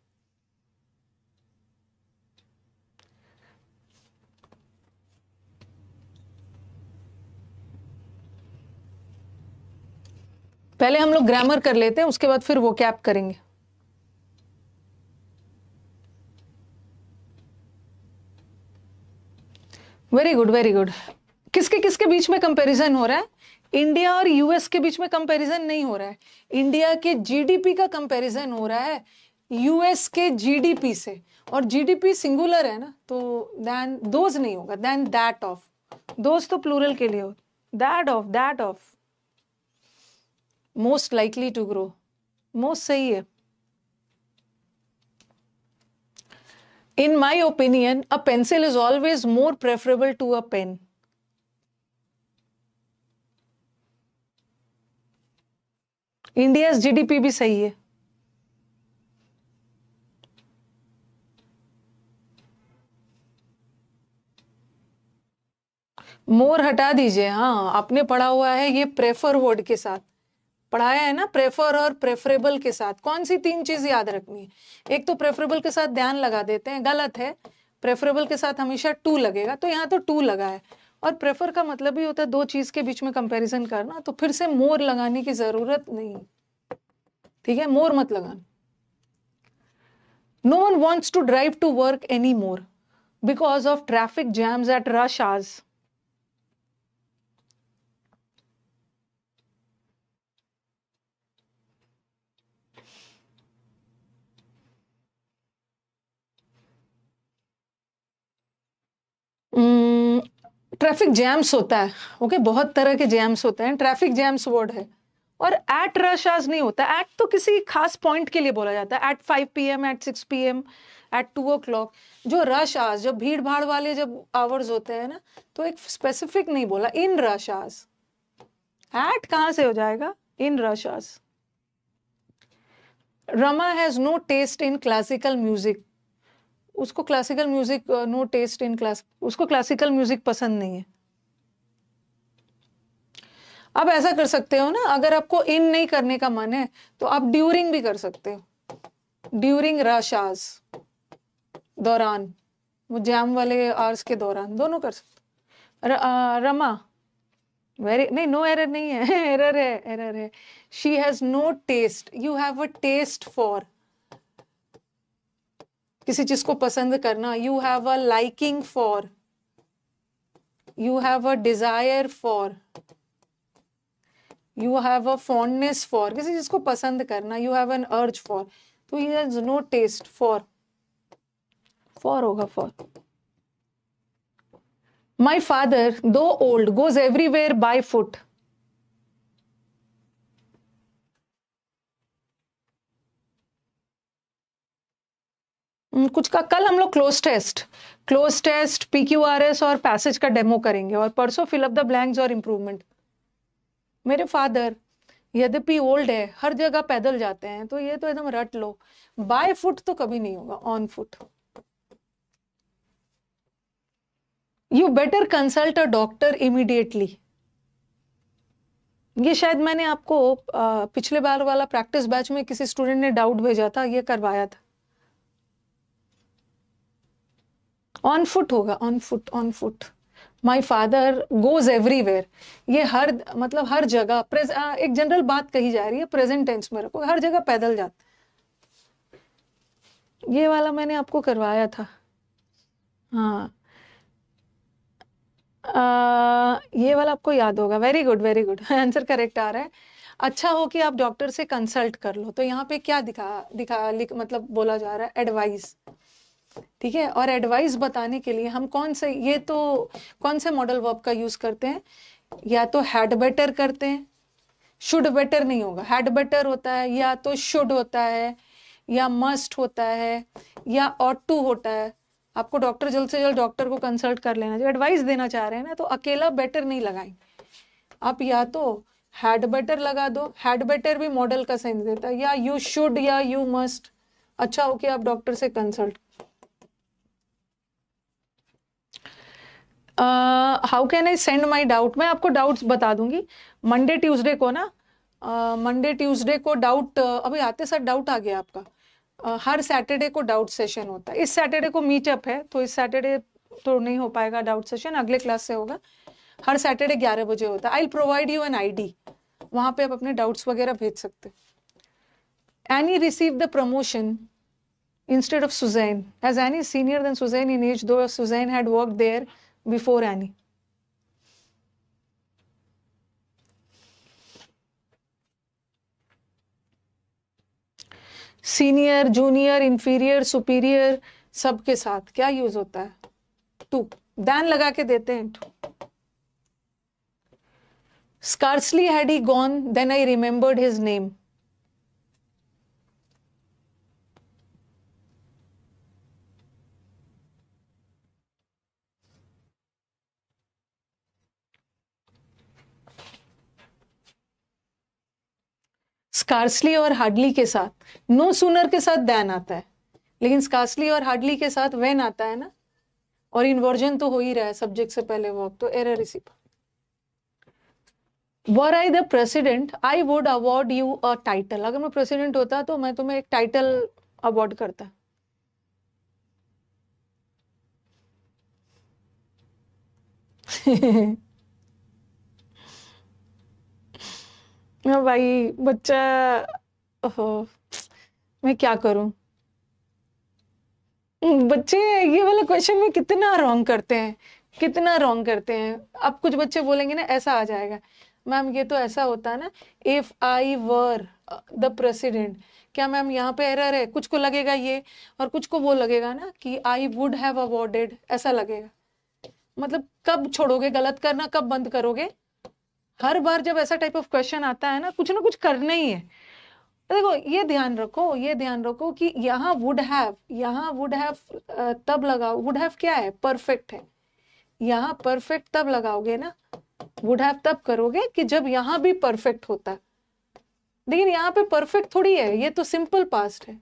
पहले हम लोग ग्रामर कर लेते हैं, उसके बाद फिर वो कैप करेंगे। Very good, very good. किसके किसके बीच में कंपैरिजन हो रहा है, इंडिया और यूएस के बीच में कंपैरिजन नहीं हो रहा है, इंडिया के जीडीपी का कंपैरिजन हो रहा है यूएस के जीडीपी से, और जीडीपी सिंगुलर है ना, तो देन दोज नहीं होगा, देन दैट ऑफ, दोज तो प्लूरल के लिए हो, that of most likely to grow, most सही है। In my opinion, a pencil is always more preferable to a pen. India's GDP भी सही है। मोर हटा दीजिए। हाँ, आपने पढ़ा हुआ है ये प्रेफर वर्ड के साथ पढ़ाया है ना, प्रेफर और प्रेफरेबल के साथ। कौन सी 3 चीज याद रखनी है? एक तो प्रेफरेबल के साथ ध्यान लगा देते हैं, गलत है। प्रेफरेबल के साथ हमेशा टू लगेगा, तो यहाँ तो टू लगा है। और प्रेफर का मतलब ही होता है 2 चीज के बीच में कंपैरिजन करना, तो फिर से मोर लगाने की जरूरत नहीं। ठीक है, मोर मत लगाना। No one wants to drive to work any more because of traffic jams at rush hours. Traffic jams होता है, ओके, बहुत तरह के जैम्स होते हैं, ट्रैफिक जैम्स वर्ड है। और एट रश आवर्स नहीं होता। एट तो किसी खास पॉइंट के लिए बोला जाता है, at 5 PM, at 6 PM, at 2 o'clock। जो रश आवर्स, जब भीड़ भाड़ वाले जब आवर्स होते हैं ना, तो एक स्पेसिफिक नहीं बोला, इन रश आवर्स। एट कहाँ से हो जाएगा? In rush hours. Rama has no taste in classical music. उसको classical music, no taste in class, उसको क्लासिकल म्यूजिक पसंद नहीं है। अब ऐसा कर सकते हो ना, अगर आपको इन नहीं करने का मन है तो आप ड्यूरिंग भी कर सकते हो। ड्यूरिंग रश आवर्स, दौरान, वो जैम वाले आवर्स के दौरान, दोनों कर सकते। रमा, वेरी नहीं, नो एरर नहीं है एरर है, एरर है। She has no taste, you have a taste for, किसी चीज को पसंद करना। You have a liking for, you have a desire for, you have a fondness for, किसी चीज को पसंद करना। You have an urge for, तो he has no taste for, for होगा for. My father though old goes everywhere by foot. कुछ का कल हम लोग क्लोज टेस्ट PQRS और पैसेज का डेमो करेंगे, और परसों फिल अप द ब्लैंक्स और इम्प्रूवमेंट। मेरे फादर यद्यपि ओल्ड है, हर जगह पैदल जाते हैं, तो ये तो एकदम रट लो। बाय फुट तो कभी नहीं होगा, on foot. You better consult a doctor immediately. ये शायद मैंने आपको पिछले बार वाला प्रैक्टिस बैच में किसी स्टूडेंट ने डाउट भेजा था, ये करवाया था। ऑन फुट होगा, on foot, on foot. My father goes everywhere, ये हर मतलब हर जगह, एक जनरल बात कही जा रही है, प्रेजेंट टेंस में रखो, हर जगह पैदल जाते। ये वाला मैंने आपको करवाया था। हाँ, ये वाला आपको याद होगा। Very good, very good, answer correct आ रहा है। अच्छा हो कि आप डॉक्टर से कंसल्ट कर लो। तो यहाँ पे क्या मतलब बोला जा रहा है, एडवाइस। ठीक है, और एडवाइस बताने के लिए हम कौन से मॉडल वर्ब का यूज करते हैं? या तो हैड बेटर करते हैं, शुड बेटर नहीं होगा, हैड बेटर होता है, या तो शुड होता है, या मस्ट होता है, या ऑट टू होता है। आपको डॉक्टर जल्द से जल्द डॉक्टर को कंसल्ट कर लेना चाहिए। एडवाइस देना चाह रहे हैं ना, तो अकेला बेटर नहीं लगाएंगे आप, या तो हैड बेटर लगा दो। हैड बेटर भी मॉडल का सेंस देता है, या यू शुड, या यू मस्ट। अच्छा हो कि आप डॉक्टर से consult. How can I send my doubt? मैं आपको डाउट्स बता दूंगी। मंडे ट्यूसडे को ना, मंडे ट्यूसडे को डाउट, अभी आते साथ डाउट आ गया आपका। हर सैटरडे को डाउट सेशन होता है। इस सैटरडे को मीटअप है, तो इस सैटरडे तो नहीं हो पाएगा डाउट सेशन, अगले क्लास से होगा। हर सैटरडे 11 बजे होता है। I will provide you an ID, वहां पे आप अपने डाउट्स वगैरह भेज सकते हैं। Any receive the promotion instead of Suzanne, as Annie is senior than Suzanne in age, though Suzanne had worked there before Annie. Senior, junior, inferior, superior, सबके साथ क्या यूज होता है? टू, दैन लगा के देते हैं टू। Scarcely had he gone, then I remembered his name. Scarcely और हार्डली के साथ, नो सूनर के साथ दैन आता है, लेकिन स्कार्सली और हार्डली के साथ वेन आता है ना। और इन्वर्जन तो हो ही रहा है सब्जेक्ट से पहले वर्ब, तो एरर इसी पर। Were I the president I would award you a title, अगर मैं प्रेसिडेंट होता तो मैं तुम्हें एक टाइटल अवॉर्ड करता। हाँ भाई बच्चा, ओहो, मैं क्या करूं। बच्चे ये वाला क्वेश्चन में कितना रॉन्ग करते हैं, कितना रॉन्ग करते हैं। अब कुछ बच्चे बोलेंगे ना ऐसा आ जाएगा, मैम ये तो ऐसा होता है ना, if I were the president. क्या मैम यहाँ पे एरर है? कुछ को लगेगा ये, और कुछ को वो लगेगा ना कि आई वुड हैव अवॉर्डेड, ऐसा लगेगा। मतलब कब छोड़ोगे गलत करना, कब बंद करोगे? हर बार जब ऐसा टाइप ऑफ क्वेश्चन आता है ना कुछ करना ही है। देखो ये ध्यान रखो, ये ध्यान रखो कि यहाँ वुड हैव तब लगाओ, वुड हैव क्या है? परफेक्ट है। यहाँ परफेक्ट तब लगाओगे ना, वुड हैव तब करोगे कि जब यहाँ भी परफेक्ट होता है। लेकिन यहाँ पे परफेक्ट थोड़ी है, ये तो सिंपल पास्ट है।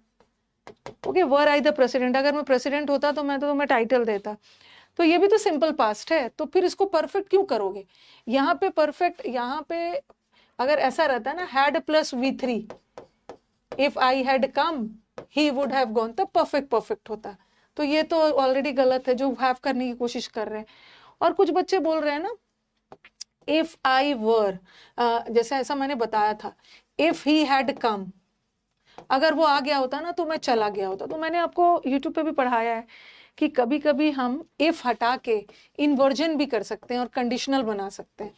Okay, were I the president, अगर मैं प्रेसिडेंट होता तो मैं तुम्हें टाइटल देता, तो ये भी तो सिंपल पास्ट है, तो फिर इसको परफेक्ट क्यों करोगे? यहाँ पे परफेक्ट, यहाँ पे अगर ऐसा रहता ना, had plus V3, if I had come he would have gone, तब परफेक्ट होता। तो ये तो ऑलरेडी गलत है जो हैव करने की कोशिश कर रहे हैं। और कुछ बच्चे बोल रहे हैं ना, इफ आई वर, जैसे ऐसा मैंने बताया था, इफ ही हैड कम, अगर वो आ गया होता ना तो मैं चला गया होता। तो मैंने आपको यूट्यूब पे भी पढ़ाया है कि कभी कभी हम इफ हटा के इन्वर्जन भी कर सकते हैं और कंडीशनल बना सकते हैं।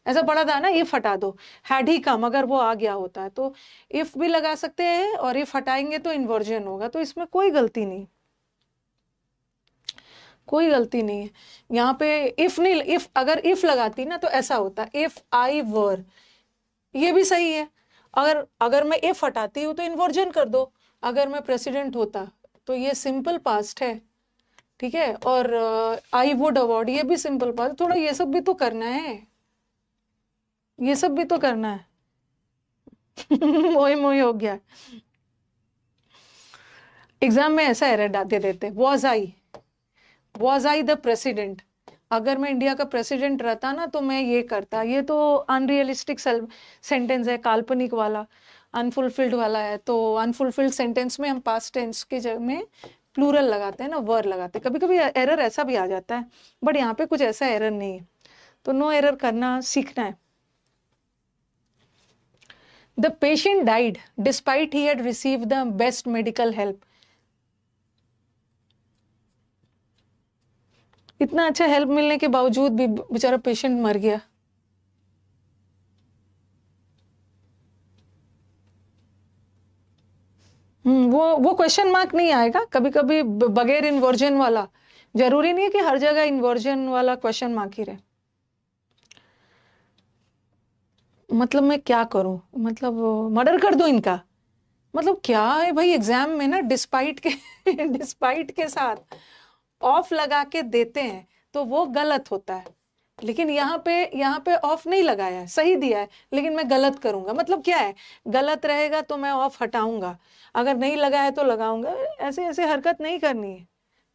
ऐसा पढ़ा था ना, इफ हटा दो, हैड ही कम, अगर वो आ गया होता है तो इफ भी लगा सकते हैं, और इफ हटाएंगे तो इन्वर्जन होगा। तो इसमें कोई गलती नहीं, कोई गलती नहीं है यहाँ पे। इफ नहीं, इफ अगर इफ लगाती ना तो ऐसा होता, इफ आई वर, ये भी सही है। अगर अगर मैं इफ हटाती हूँ तो इन्वर्जन कर दो, अगर मैं प्रेसिडेंट होता, तो ये सिंपल पास्ट है, ठीक है। और आई वुड अवॉर्ड, ये भी सिंपल पास्ट। थोड़ा ये सब भी तो करना है, ये सब भी तो करना है। मोई मोई हो गया। एग्जाम में ऐसा एरर दे देते, वॉज आई द प्रेसिडेंट, अगर मैं इंडिया का प्रेसिडेंट रहता ना तो मैं ये करता। ये तो अनरियलिस्टिक सेंटेंस है, काल्पनिक वाला, अनफुलफिल्ड वाला है। तो अनफुलफिल्ड सेंटेंस में हम पास्ट टेंस के जगह में प्लूरल लगाते हैं ना, वर लगाते हैं। कभी कभी एरर ऐसा भी आ जाता है, बट यहाँ पे कुछ ऐसा एरर नहीं है, तो नो एरर करना सीखना है। The patient died despite he had received the best medical help, इतना अच्छा हेल्प मिलने के बावजूद भी बेचारा पेशेंट मर गया। वो क्वेश्चन मार्क नहीं आएगा कभी कभी बगैर इन्वर्जन वाला। जरूरी नहीं है कि हर जगह इन्वर्जन वाला क्वेश्चन मार्क ही रहे। मतलब मैं क्या करूं, मतलब मर्डर कर दूं इनका? मतलब क्या है भाई, एग्जाम में ना डिस्पाइट के डिस्पाइट के साथ ऑफ लगा के देते हैं तो वो गलत होता है। लेकिन यहाँ पे ऑफ नहीं लगाया है, सही दिया है, लेकिन मैं गलत करूंगा। मतलब क्या है, गलत रहेगा तो मैं ऑफ हटाऊंगा, अगर नहीं लगा है तो लगाऊंगा। ऐसे ऐसे हरकत नहीं करनी है।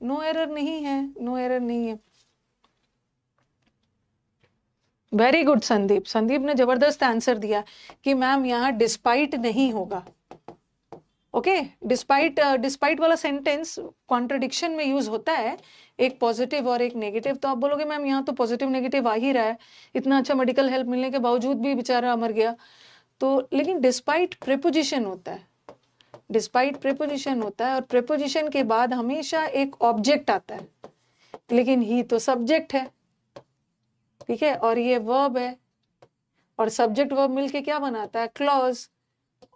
नो एरर नहीं है, नो एरर नहीं है। वेरी गुड संदीप, संदीप ने जबरदस्त आंसर दिया कि मैम यहाँ डिस्पाइट नहीं होगा। ओके, डिस्पाइट वाला सेंटेंस कॉन्ट्रडिक्शन में यूज होता है, एक पॉजिटिव और एक नेगेटिव। तो आप बोलोगे मैम यहाँ तो पॉजिटिव नेगेटिव आ ही रहा है, इतना अच्छा मेडिकल हेल्प मिलने के बावजूद भी बेचारा मर गया। तो लेकिन डिस्पाइट प्रीपोजिशन होता है, डिस्पाइट प्रीपोजिशन होता है, और प्रीपोजिशन के बाद हमेशा एक ऑब्जेक्ट आता है, लेकिन ही तो सब्जेक्ट है, ठीक है, और ये वर्ब है, और सब्जेक्ट वर्ब मिलके क्या बनाता है? क्लॉज।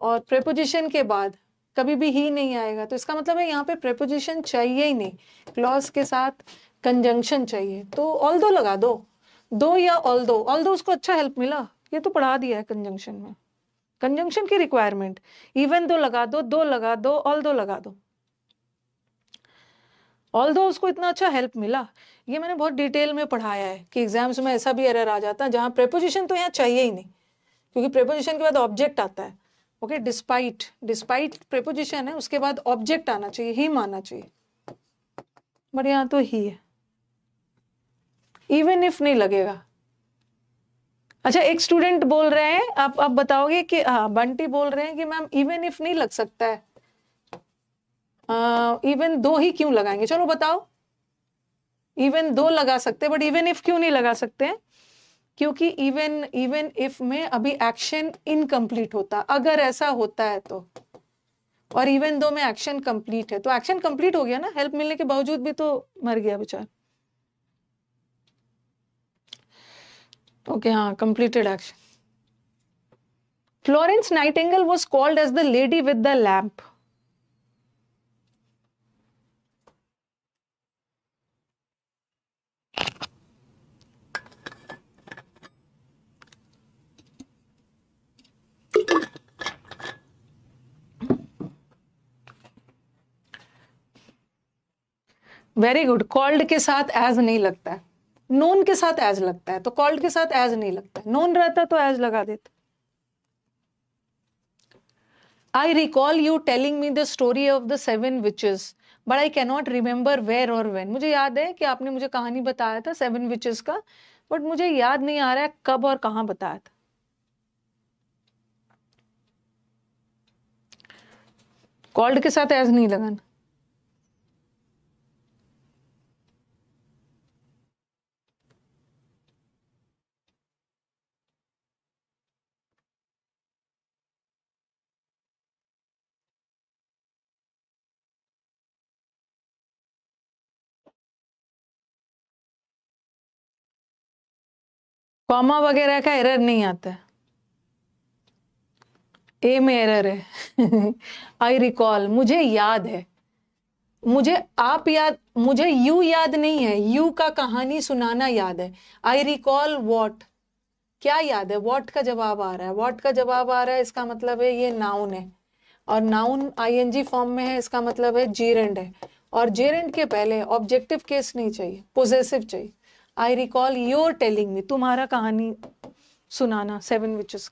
और प्रीपोजिशन के बाद कभी भी ही नहीं आएगा, तो इसका मतलब है यहाँ पे प्रीपोजिशन चाहिए ही नहीं, क्लॉज के साथ कंजंक्शन चाहिए। तो ऑल्दो लगा दो या ऑल्दो उसको अच्छा हेल्प मिला, ये तो पढ़ा दिया है कंजंक्शन में, कंजंक्शन की रिक्वायरमेंट। इवन दो लगा दो लगा दो, ऑल्दो लगा दो। ऑल्दो उसको इतना अच्छा हेल्प मिला, ये मैंने बहुत डिटेल में पढ़ाया है कि एग्जाम्स में ऐसा भी एरर आ जाता है जहाँ प्रीपोजिशन तो यहाँ चाहिए ही नहीं, क्योंकि प्रीपोजिशन के बाद ऑब्जेक्ट आता है। ओके, डिस्पाइट प्रीपोजिशन है, उसके बाद ऑब्जेक्ट आना चाहिए, हिम आना चाहिए, बट यहाँ तो ही है। इवन इफ नहीं लगेगा। अच्छा, एक स्टूडेंट बोल रहे हैं, आप बताओगे कि हाँ, बंटी बोल रहे हैं कि मैम इवन इफ नहीं लग सकता है, इवन दो ही क्यों लगाएंगे? चलो बताओ, इवन दो लगा सकते हैं, बट इवन इफ क्यों नहीं लगा सकते हैं? क्योंकि इवन इफ में अभी एक्शन इनकम्प्लीट होता, अगर ऐसा होता है तो, और इवन दो में एक्शन कंप्लीट है, तो एक्शन कंप्लीट हो गया ना, हेल्प मिलने के बावजूद भी तो मर गया बेचारा। ओके, हाँ, completed action. Florence Nightingale was called as the lady with the lamp. Very good. Called के साथ एज नहीं लगता है, नोन के साथ एज लगता है, तो कॉल्ड के साथ एज नहीं लगता है, नोन रहता तो एज लगा देते। I recall you telling me the story of the 7 witches, but I cannot remember where or when. मुझे याद है कि आपने मुझे कहानी बताया था 7 witches का, बट मुझे याद नहीं आ रहा है कब और कहाँ बताया था। कॉल्ड के साथ एज नहीं लगाना। कॉमा वगैरह का एरर नहीं आता है, ए में एरर है। आई रिकॉल, मुझे याद है, मुझे आप याद, मुझे यू याद नहीं है, यू का कहानी सुनाना याद है। आई रिकॉल वॉट, क्या याद है? वॉट का जवाब आ रहा है, वॉट का जवाब आ रहा है, इसका मतलब है ये नाउन है, और नाउन आईएनजी फॉर्म में है, इसका मतलब है जेरेंड है, और जेरेंड के पहले ऑब्जेक्टिव केस नहीं चाहिए, पोजेसिव चाहिए। I recall your telling me, तुम्हारा कहानी सुनाना 7 witches.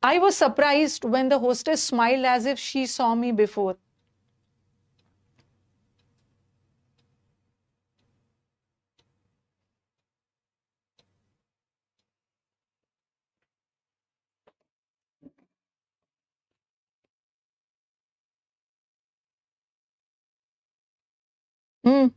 I was surprised when the hostess smiled as if she saw me before. Hmm.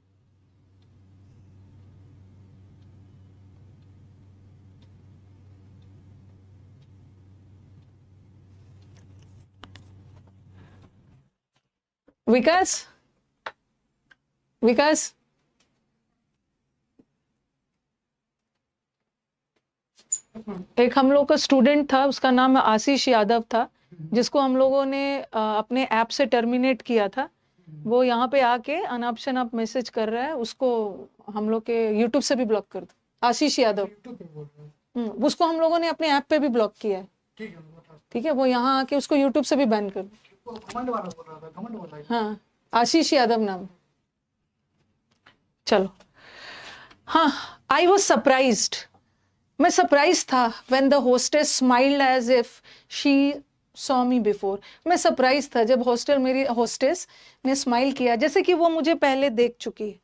विकास, विकास, एक हम लोग का स्टूडेंट था, उसका नाम आशीष यादव था, जिसको हम लोगों ने अपने ऐप से टर्मिनेट किया था। वो यहाँ पे आके अनाप शनाप मैसेज कर रहा है, उसको हम लोग के यूट्यूब से भी ब्लॉक कर दो। आशीष यादव, उसको हम लोगों ने अपने ऐप पे भी ब्लॉक किया है। ठीक है, वो यहाँ आके उसको यूट्यूब से भी बैन कर दो। हाँ, आशीष यादव नाम। चलो, हाँ, आई वॉज सरप्राइज्ड, मैं सरप्राइज था when the hostess smiled as if she saw me before. मैं सरप्राइज था जब मेरी होस्टेस ने स्माइल किया जैसे कि वो मुझे पहले देख चुकी है।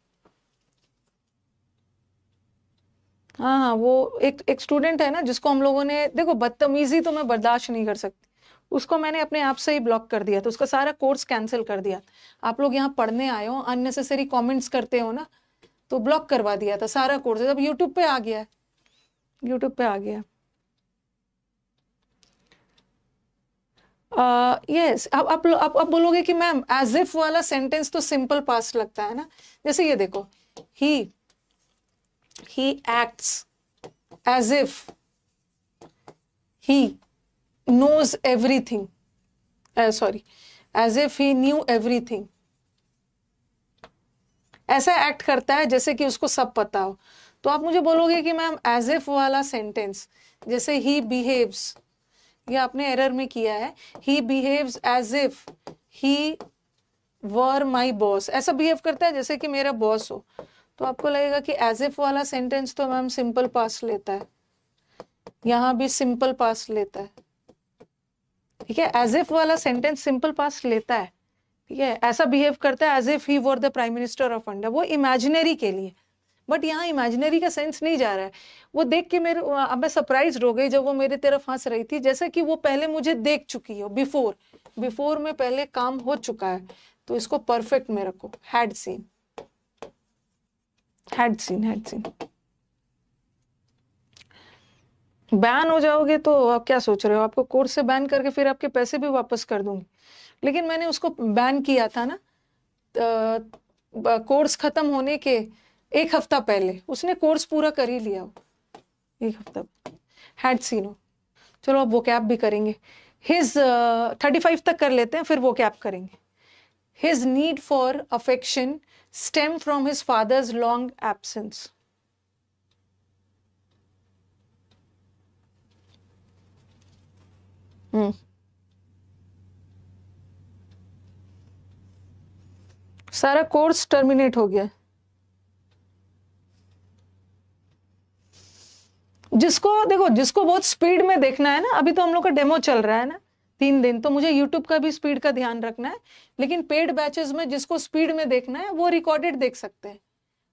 हाँ, वो एक स्टूडेंट है ना, जिसको हम लोगों ने, देखो बदतमीजी तो मैं बर्दाश्त नहीं कर सकती, उसको मैंने अपने आप से ही ब्लॉक कर दिया था, उसका सारा कोर्स कैंसिल कर दिया। आप लोग यहाँ पढ़ने आए हो, अननेसेसरी कमेंट्स करते हो ना, तो ब्लॉक करवा दिया था सारा कोर्स। अब यूट्यूब पे आ गया है, यूट्यूब पे आ गया। यस, अब आप बोलोगे कि मैम एज इफ वाला सेंटेंस तो सिंपल पास्ट लगता है ना। जैसे ये देखो, he acts as if he knows everything, sorry, as if he knew everything। ऐसा एक्ट करता है जैसे कि उसको सब पता हो। तो आप मुझे बोलोगे कि मैम एज इफ वाला सेंटेंस, जैसे ही बिहेव्स, ये आपने एरर में किया है, he behaves as if he were my boss, ऐसा बिहेव करता है जैसे कि मेरा बॉस हो। तो आपको लगेगा कि एज इफ वाला सेंटेंस तो मैम सिंपल पास्ट लेता है, यहाँ भी सिंपल पास्ट लेता है। ठीक है, एज इफ वाला सेंटेंस सिंपल पास्ट लेता है। ठीक है, ऐसा बिहेव करता है as if he were the prime minister of India, वो इमेजिनरी के लिए, बट यहाँ इमेजिनरी का सेंस नहीं जा रहा है। वो देख के मेरे अब मैं सरप्राइज हो गई जब वो मेरे तरफ हंस रही थी, जैसे कि वो पहले मुझे देख चुकी हो, बिफोर में पहले काम हो चुका है। तो इसको परफेक्ट में रखो, हैड सीन। बैन हो जाओगे तो आप क्या सोच रहे हो, आपको कोर्स से बैन करके फिर आपके पैसे भी वापस कर दूंगी। लेकिन मैंने उसको बैन किया था ना कोर्स खत्म होने के 1 हफ्ता पहले, उसने कोर्स पूरा कर ही लिया 1 हफ्ता। हैड सीन हो। चलो अब वो कैप भी करेंगे। हिज 35 तक कर लेते हैं, फिर वो कैप करेंगे। His need for affection stem from his father's long absence. सारा कोर्स टर्मिनेट हो गया। जिसको बहुत स्पीड में देखना है ना, अभी तो हम लोग का डेमो चल रहा है ना 3 दिन, तो मुझे यूट्यूब का भी स्पीड का ध्यान रखना है। लेकिन पेड बैचेस में जिसको स्पीड में देखना है वो रिकॉर्डेड देख सकते हैं।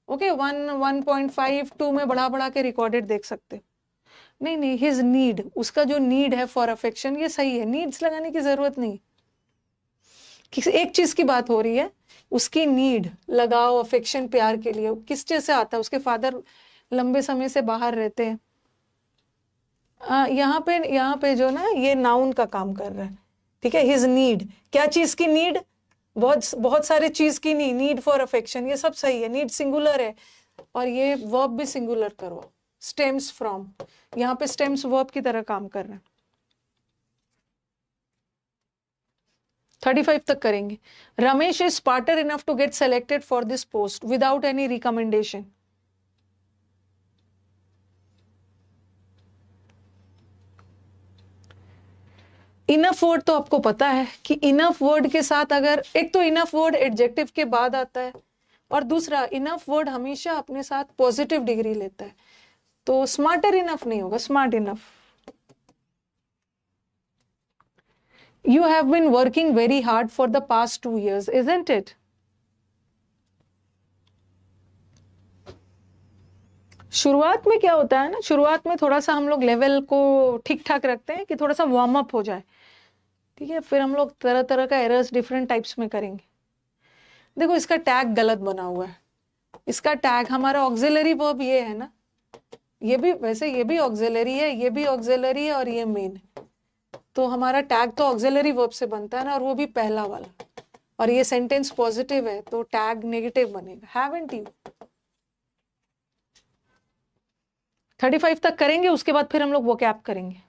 ओके 1.5 2 में बढ़ा के रिकॉर्डेड देख सकते हैं। नहीं, हिज नीड, उसका जो नीड है फॉर अफेक्शन, ये सही है, नीड्स लगाने की जरूरत नहीं। किसी एक चीज की बात हो रही है, उसकी नीड लगाओ अफेक्शन, प्यार के लिए। किस चीज से आता है, उसके फादर लंबे समय से बाहर रहते हैं। यहाँ पे जो ना ये नाउन का काम कर रहा है, ठीक है। हिज नीड, क्या चीज की नीड, बहुत सारे चीज की नहीं, नीड फॉर अफेक्शन, ये सब सही है। नीड सिंगुलर है और ये वर्ब भी सिंगुलर करो, स्टेम्स फ्रॉम, यहाँ पे स्टेम्स वर्ब की तरह काम कर रहा है। 35 तक करेंगे। Ramesh is smarter enough to get selected for this post without any recommendation. Enough word तो आपको पता है कि इनफ वर्ड के साथ अगर एक तो इनफ वर्ड एडजेक्टिव के बाद आता है, और दूसरा इनफ वर्ड हमेशा अपने साथ पॉजिटिव डिग्री लेता है। तो स्मार्टर इनफ नहीं होगा, smart enough. You have been working very hard for the past 2 years, isn't it? शुरुआत में क्या होता है ना, शुरुआत में थोड़ा सा हम लोग लेवल को ठीक ठाक रखते हैं कि थोड़ा सा वार्म अप हो जाए, ठीक है। फिर हम लोग तरह तरह का एरर्स डिफरेंट टाइप्स में करेंगे। देखो इसका टैग गलत बना हुआ है। इसका टैग हमारा ऑक्सिलरी वर्ब ये है ना, ये भी वैसे ये भी ऑक्सिलरी है, ये भी ऑक्सिलरी है और ये मेन है। तो हमारा टैग तो ऑक्सिलरी वर्ब से बनता है ना, और वो भी पहला वाला, और ये सेंटेंस पॉजिटिव है तो टैग नेगेटिव बनेगा, हैवंट यू। 35 तक करेंगे, उसके बाद फिर हम लोग वो कैप करेंगे।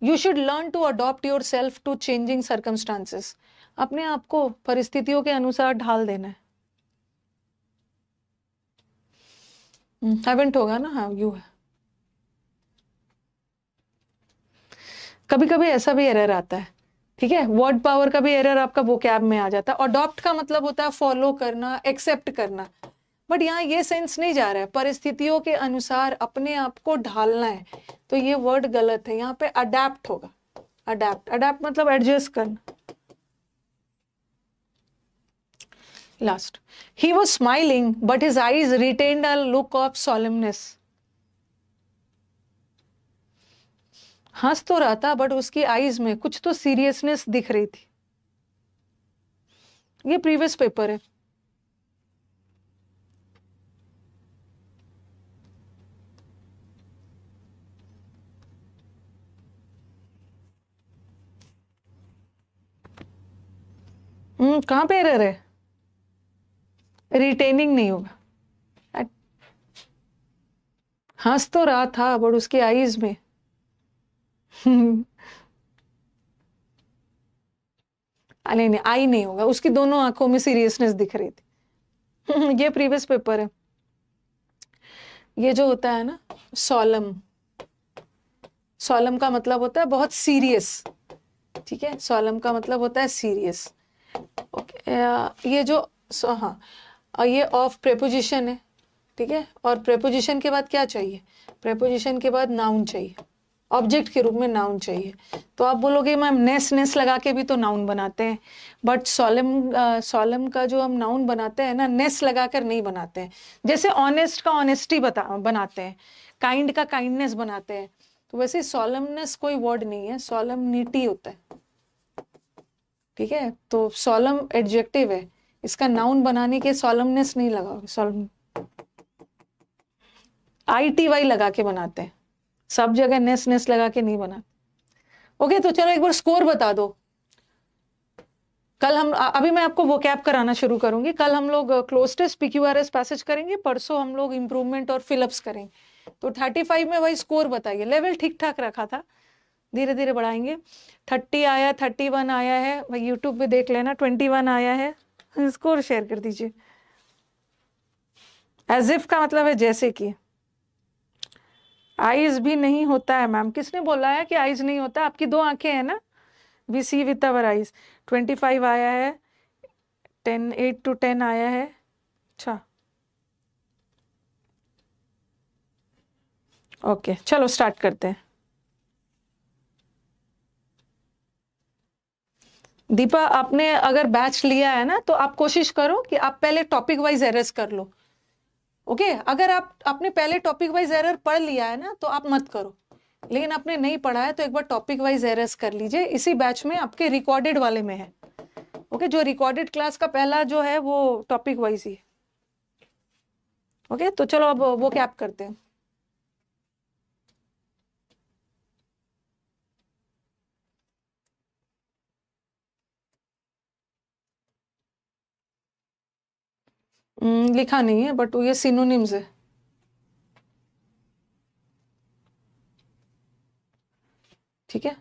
You should learn to adopt yourself to changing circumstances. अपने आप को परिस्थितियों के अनुसार ढाल देना है। हैवंट होगा ना, हाँ यू है। कभी कभी ऐसा भी एरर आता है, ठीक है। वर्ड पावर का भी एरर आपका वो कैब में आ जाता है। अडॉप्ट का मतलब होता है फॉलो करना, एक्सेप्ट करना, बट यहाँ ये सेंस नहीं जा रहा है। परिस्थितियों के अनुसार अपने आप को ढालना है, तो ये वर्ड गलत है। यहाँ पे अडेप्ट होगा। अडेप्ट मतलब एडजस्ट करना। Last, he was smiling but his eyes retained a look of solemnness. हंस तो रहा था बट उसकी आईज में कुछ तो सीरियसनेस दिख रही थी। ये प्रीवियस पेपर है। कहां पे एरर है, रिटेनिंग नहीं होगा। हंस तो रहा था बट उसकी आईज में नहीं, आई नहीं होगा, उसकी दोनों आंखों में सीरियसनेस दिख रही थी। ये प्रीवियस पेपर है। ये जो होता है ना सॉलम, सॉलम का मतलब होता है बहुत सीरियस, ठीक है। सॉलम का मतलब होता है सीरियस। ओके, ये जो हाँ, ये ऑफ प्रेपोजिशन है, ठीक है। और प्रेपोजिशन के बाद क्या चाहिए, प्रेपोजिशन के बाद नाउन चाहिए। ऑब्जेक्ट के रूप में नाउन चाहिए। तो आप बोलोगे मैम नेस लगा के भी तो नाउन बनाते हैं, बट सोलम का जो हम नाउन बनाते हैं ना, नेस लगाकर नहीं बनाते हैं। जैसे ऑनेस्ट का ऑनेस्टी बनाते हैं, काइंड का काइंडनेस बनाते हैं, तो वैसे सोलमनेस कोई वर्ड नहीं है, सोलमनिटी होता है। ठीक है, तो सोलम एडजेक्टिव है, इसका नाउन बनाने के सोलमनेस नहीं लगाओगे, सोलम ITY लगा के बनाते हैं, सब जगह नेस लगा के नहीं बनाते। ओके, तो चलो एक बार स्कोर बता दो। कल हम अभी मैं आपको वोकैब कराना शुरू करूंगी। कल हम लोग क्लोज टेस्ट PQRS पैसेज करेंगे, परसों हम लोग इंप्रूवमेंट और फिलअप्स करेंगे। तो 35 में वही स्कोर बताइए, लेवल ठीक ठाक रखा था, धीरे धीरे बढ़ाएंगे। 30 आया, 31 आया है, भाई यूट्यूब पे देख लेना, 21 आया है, स्कोर शेयर कर दीजिए। एज इफ का मतलब है जैसे कि। आईज भी नहीं होता है मैम, किसने बोला है कि आईज नहीं होता? आपकी 2 आंखें हैं ना, we see with our eyes. 25 आया है, 8 to 10 आया है। अच्छा, ओके, चलो स्टार्ट करते हैं। दीपा, आपने अगर बैच लिया है ना, तो आप कोशिश करो कि आप पहले टॉपिक वाइज एरर्स कर लो। ओके, अगर आपने पहले टॉपिक वाइज एरर पढ़ लिया है ना, तो आप मत करो, लेकिन आपने नहीं पढ़ा है तो एक बार टॉपिक वाइज एरर्स कर लीजिए। इसी बैच में आपके रिकॉर्डेड वाले में है। ओके, जो रिकॉर्डेड क्लास का पहला जो है वो टॉपिक वाइज ही है। ओके, तो चलो अब वो क्या आप करते हैं। लिखा नहीं है, बट ये सिनोनिम्स है। ठीक है,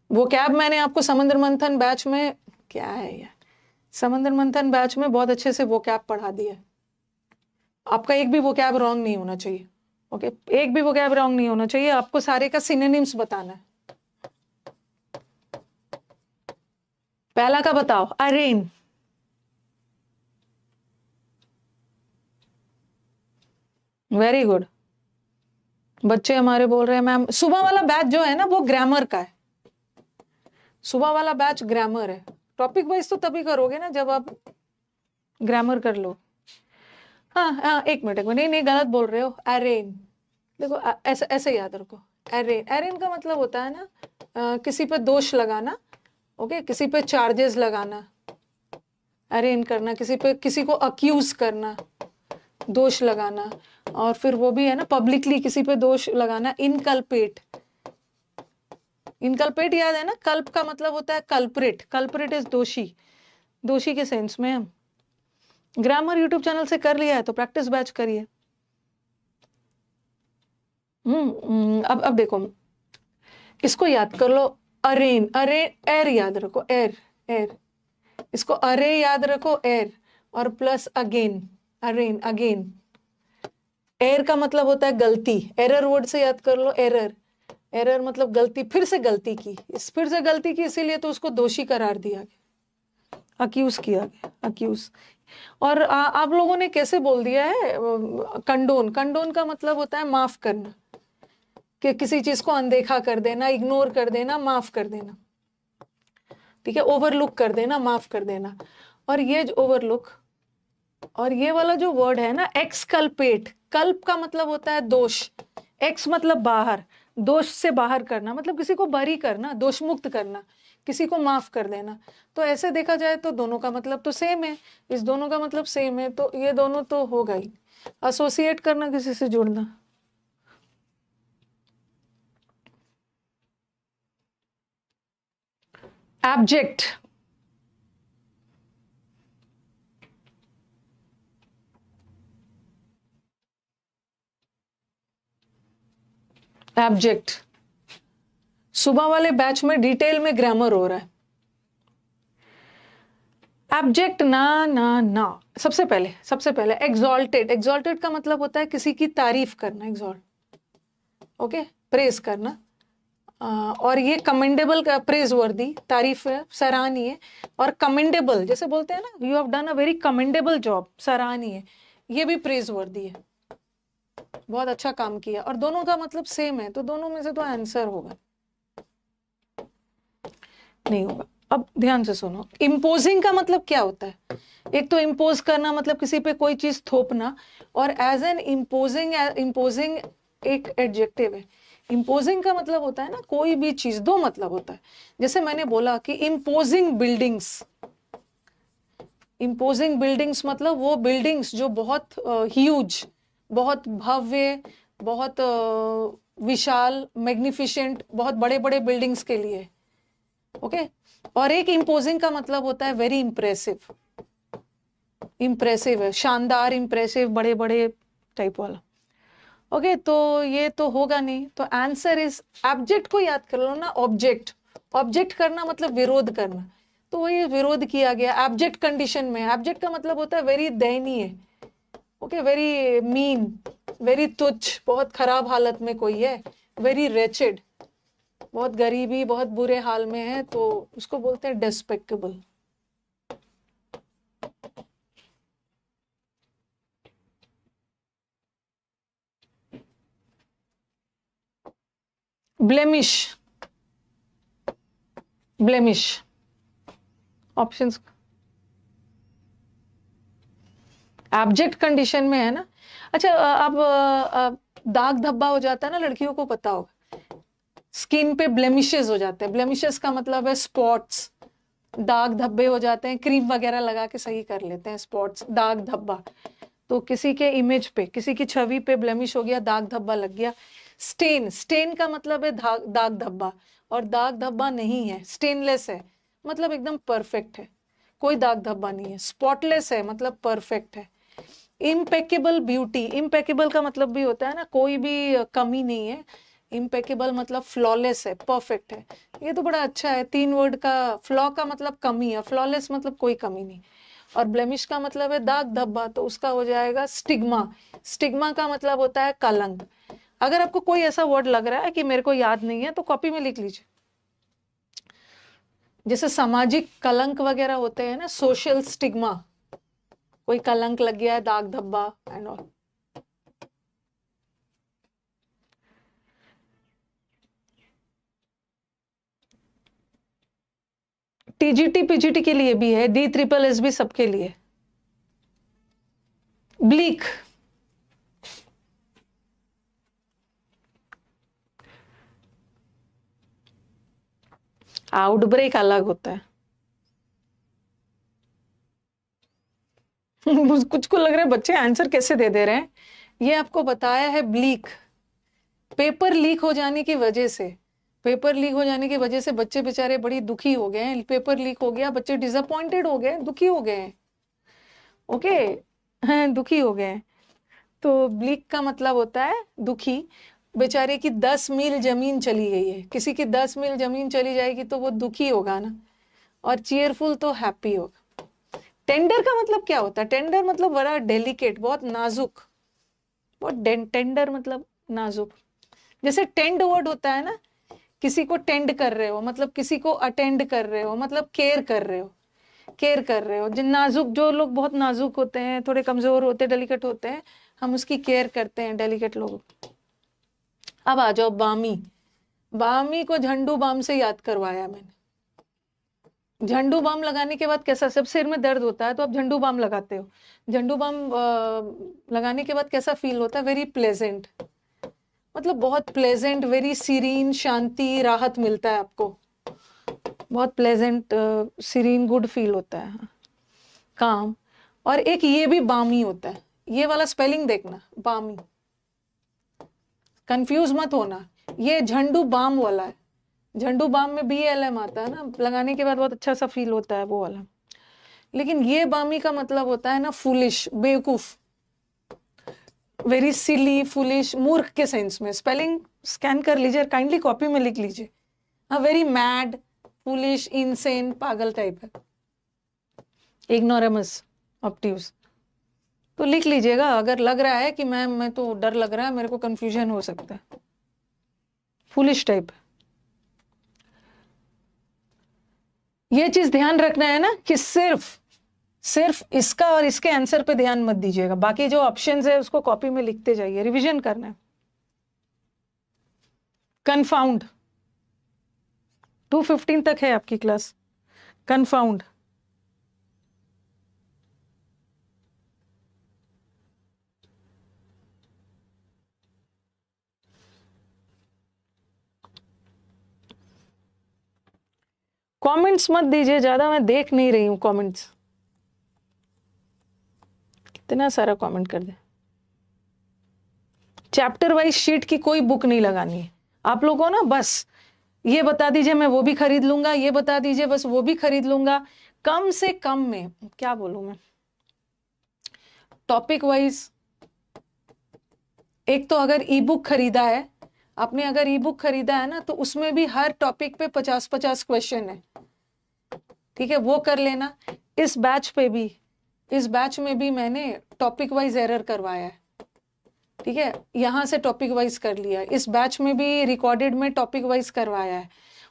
वो कैब मैंने आपको समुद्र मंथन बैच में, क्या है यार, समुद्र मंथन बैच में बहुत अच्छे से वो कैब पढ़ा दिया है। आपका एक भी वो कैब रॉन्ग नहीं होना चाहिए। ओके, एक भी वो कैब रॉन्ग नहीं होना चाहिए, आपको सारे का सिनोनिम्स बताना है। पहला का बताओ, अरेन। वेरी गुड, बच्चे हमारे बोल रहे हैं मैम सुबह वाला बैच जो है ना वो ग्रामर का है। सुबह वाला बैच ग्रामर है। टॉपिक वाइज तो तभी करोगे ना जब आप ग्रामर कर लो। हाँ हाँ, एक मिनट नहीं गलत बोल रहे हो। अरेन, देखो ऐसे ऐसे याद रखो। अरेन, अरेन का मतलब होता है ना किसी पे दोष लगाना। ओके, किसी पे चार्जेस लगाना, अरेन करना, किसी को अक्यूज करना, दोष लगाना। और फिर वो भी है ना पब्लिकली किसी पे दोष लगाना, इनकल्पेट। इनकल्पेट याद है ना, कल्प का मतलब होता है कल्प्रिट, कल्प्रिट इज दोषी, दोषी के सेंस में। हम ग्रामर यूट्यूब चैनल से कर लिया है तो प्रैक्टिस बैच करिए। अब देखो, इसको याद कर लो। अरेन, अरे एर याद रखो, एर एर, इसको अरे याद रखो, एर और प्लस अगेन, अरेन अगेन। एर का मतलब होता है गलती, एरर वर्ड से याद कर लो, एरर। एरर मतलब गलती, फिर से गलती की, फिर से गलती की, इसीलिए तो उसको दोषी करार दिया गया, अक्यूज किया गया, अक्यूज। और आप लोगों ने कैसे बोल दिया है कंडोन। कंडोन का मतलब होता है माफ करना, कि किसी चीज को अनदेखा कर देना, इग्नोर कर देना, माफ कर देना। ठीक है, ओवरलुक कर देना, माफ कर देना। और ये ओवरलुक, और ये वाला जो वर्ड है ना एक्सकल्पेट, कल्प का मतलब होता है दोष, एक्स मतलब बाहर, दोष से बाहर करना, मतलब किसी को बरी करना, दोष मुक्त करना, किसी को माफ कर देना। तो ऐसे देखा जाए तो दोनों का मतलब तो सेम है, इस दोनों का मतलब सेम है, तो ये दोनों तो होगा ही। एसोसिएट करना, किसी से जुड़ना। एब्जेक्ट, एब्जेक्ट सुबह वाले बैच में डिटेल में ग्रामर हो रहा है। एब्जेक्ट ना ना ना, सबसे पहले एक्सॉल्टेड। एक्सॉल्टेड का मतलब होता है किसी की तारीफ करना, एक्सॉल्ट। ओके, प्रेज करना। और ये कमेंडेबल का प्रेज वर्दी, तारीफ है, सराहनीय। और कमेंडेबल जैसे बोलते हैं ना, you have done a very commendable job, सराहनीय, ये भी प्रेज वर्दी है। बहुत अच्छा काम किया, और दोनों का मतलब सेम है, तो दोनों में से तो आंसर होगा, नहीं होगा। अब ध्यान से सुनो, इम्पोजिंग का मतलब क्या होता है? एक तो इम्पोज करना मतलब किसी पे कोई चीज थोपना, और एज एन इम्पोजिंग, इम्पोजिंग एक एडजेक्टिव है। इम्पोजिंग का मतलब होता है ना कोई भी चीज, दो मतलब होता है। जैसे मैंने बोला कि इम्पोजिंग बिल्डिंग्स, इम्पोजिंग बिल्डिंग्स मतलब वो बिल्डिंग्स जो बहुत ह्यूज, बहुत भव्य, बहुत विशाल, मैग्निफिसेंट, बहुत बड़े बड़े बिल्डिंग्स के लिए, ओके। और एक इम्पोजिंग का मतलब होता है वेरी इंप्रेसिव, इंप्रेसिव है, शानदार, इंप्रेसिव, बड़े बड़े टाइप वाला, ओके। तो ये तो होगा नहीं, तो आंसर इज, ऑब्जेक्ट को याद कर लो ना, ऑब्जेक्ट, ऑब्जेक्ट करना मतलब विरोध करना, तो वही विरोध किया गया ऑब्जेक्ट कंडीशन में। ऑब्जेक्ट का मतलब होता है वेरी दयनीय, ओके, वेरी मीन, वेरी तुच्छ, बहुत खराब हालत में कोई है, वेरी रेचेड, बहुत गरीबी, बहुत बुरे हाल में है, तो उसको बोलते हैं despicable. Blemish, blemish, options abject condition में है ना। अच्छा, अब दाग धब्बा हो जाता है ना, लड़कियों को पता होगा, स्किन पे ब्लेमिशेस हो जाते हैं। ब्लेमिशेस का मतलब है स्पॉट्स, दाग धब्बे हो जाते हैं, क्रीम वगैरह लगा के सही कर लेते हैं, स्पॉट्स, दाग धब्बा। तो किसी के इमेज पे, किसी की छवि पे ब्लेमिश हो गया, दाग धब्बा लग गया। स्टेन, स्टेन का मतलब है दाग धब्बा, और दाग धब्बा नहीं है, स्टेनलेस है, मतलब एकदम परफेक्ट है, कोई दाग धब्बा नहीं है। स्पॉटलेस है मतलब परफेक्ट है। इम्पेकेबल ब्यूटी, इम्पेकेबल का मतलब भी होता है ना कोई भी कमी नहीं है, इम्पेकेबल मतलब फ्लॉलेस है, परफेक्ट है। ये तो बड़ा अच्छा है, 3 वर्ड का। फ्लॉ का मतलब कमी है, फ्लॉलेस मतलब कोई कमी नहीं, और ब्लेमिश का मतलब है दाग धब्बा, तो उसका हो जाएगा स्टिग्मा। स्टिग्मा का मतलब होता है कलंक। अगर आपको कोई ऐसा वर्ड लग रहा है कि मेरे को याद नहीं है, तो कॉपी में लिख लीजिए। जैसे सामाजिक कलंक वगैरह होते हैं ना, सोशल स्टिग्मा, कोई कलंक लग गया है, दाग धब्बा एंड ऑल। टीजीटी पीजीटी के लिए भी है, DSSS भी सबके लिए। ब्लीक, आउटब्रेक अलग होता है। कुछ को लग रहा है बच्चे आंसर कैसे दे दे रहे हैं। ये आपको बताया है ब्लीक, पेपर लीक हो जाने की वजह से, पेपर लीक हो जाने की वजह से बच्चे बेचारे बड़ी दुखी हो गए हैं। पेपर लीक हो गया, बच्चे डिसअपॉइंटेड हो गए, दुखी हो गए हैं, ओके, हैं, दुखी हो गए हैं। तो ब्लीक का मतलब होता है दुखी। बेचारे की 10 मील जमीन चली गई है, किसी की 10 मील जमीन चली जाएगी तो वो दुखी होगा ना, और चीयरफुल तो हैप्पी होगा। टेंडर का मतलब क्या होता है? टेंडर मतलब बड़ा डेलिकेट, बहुत नाजुक, बहुत टेंडर मतलब नाजुक। जैसे टेंड वर्ड होता है ना, किसी को टेंड कर रहे हो मतलब किसी को अटेंड कर रहे हो, मतलब केयर कर रहे हो, केयर कर रहे हो। जिन नाजुक, जो लोग बहुत नाजुक होते हैं, थोड़े कमजोर होते हैं, डेलिकेट होते हैं, हम उसकी केयर करते हैं, डेलिकेट लोग। अब आ जाओ बामी, बामी को झंडू बाम से याद करवाया मैंने। झंडू बाम लगाने के बाद कैसा, सब सिर में दर्द होता है तो आप झंडू बाम लगाते हो, झंडू बाम लगाने के बाद कैसा फील होता है? वेरी प्लेजेंट, मतलब बहुत प्लेजेंट, वेरी सीरीन, शांति, राहत मिलता है आपको, बहुत प्लेजेंट, सीरीन, गुड फील होता है, काम। और एक ये भी बामी होता है, ये वाला स्पेलिंग देखना, बामी, कंफ्यूज मत होना, ये झंडू बाम वाला है। झंडू बाम में BLM आता है ना, लगाने के बाद बहुत अच्छा सा फील होता है, वो वाला। लेकिन ये बामी का मतलब होता है ना फूलिश, बेवकूफ, वेरी सिली, फुलिश, मूर्ख के सेंस में। स्पेलिंग स्कैन कर लीजिए, काइंडली कॉपी में लिख लीजिए। हाँ, वेरी मैड, फुलिश, इनसेन, पागल टाइप है, इग्नोरेमस, ऑब्ट्यूज। तो लिख लीजिएगा, अगर लग रहा है कि मैं तो डर लग रहा है, मेरे को कंफ्यूजन हो सकता है, फुलिश टाइप। ये चीज ध्यान रखना है ना कि सिर्फ सिर्फ इसका और इसके आंसर पे ध्यान मत दीजिएगा, बाकी जो ऑप्शंस है उसको कॉपी में लिखते जाइए, रिवीजन करना है। कन्फाउंड 2:15 तक है आपकी क्लास। कन्फाउंड, कमेंट्स मत दीजिए ज्यादा, मैं देख नहीं रही हूं कमेंट्स। कितना सारा कमेंट कर दे। चैप्टर वाइज शीट की कोई बुक नहीं लगानी है आप लोगों को ना, बस ये बता दीजिए मैं वो भी खरीद लूंगा, ये बता दीजिए बस वो भी खरीद लूंगा। कम से कम में क्या बोलूं मैं, टॉपिक वाइज एक तो अगर ई बुक खरीदा है आपने, अगर ई बुक खरीदा है ना, तो उसमें भी हर टॉपिक पे 50-50 क्वेश्चन है, ठीक है, वो कर लेना। इस बैच में भी मैंने टॉपिक वाइज एरर करवाया है, ठीक है, यहां से टॉपिक वाइज कर लिया। इस बैच में भी रिकॉर्डेड में टॉपिक वाइज करवाया है,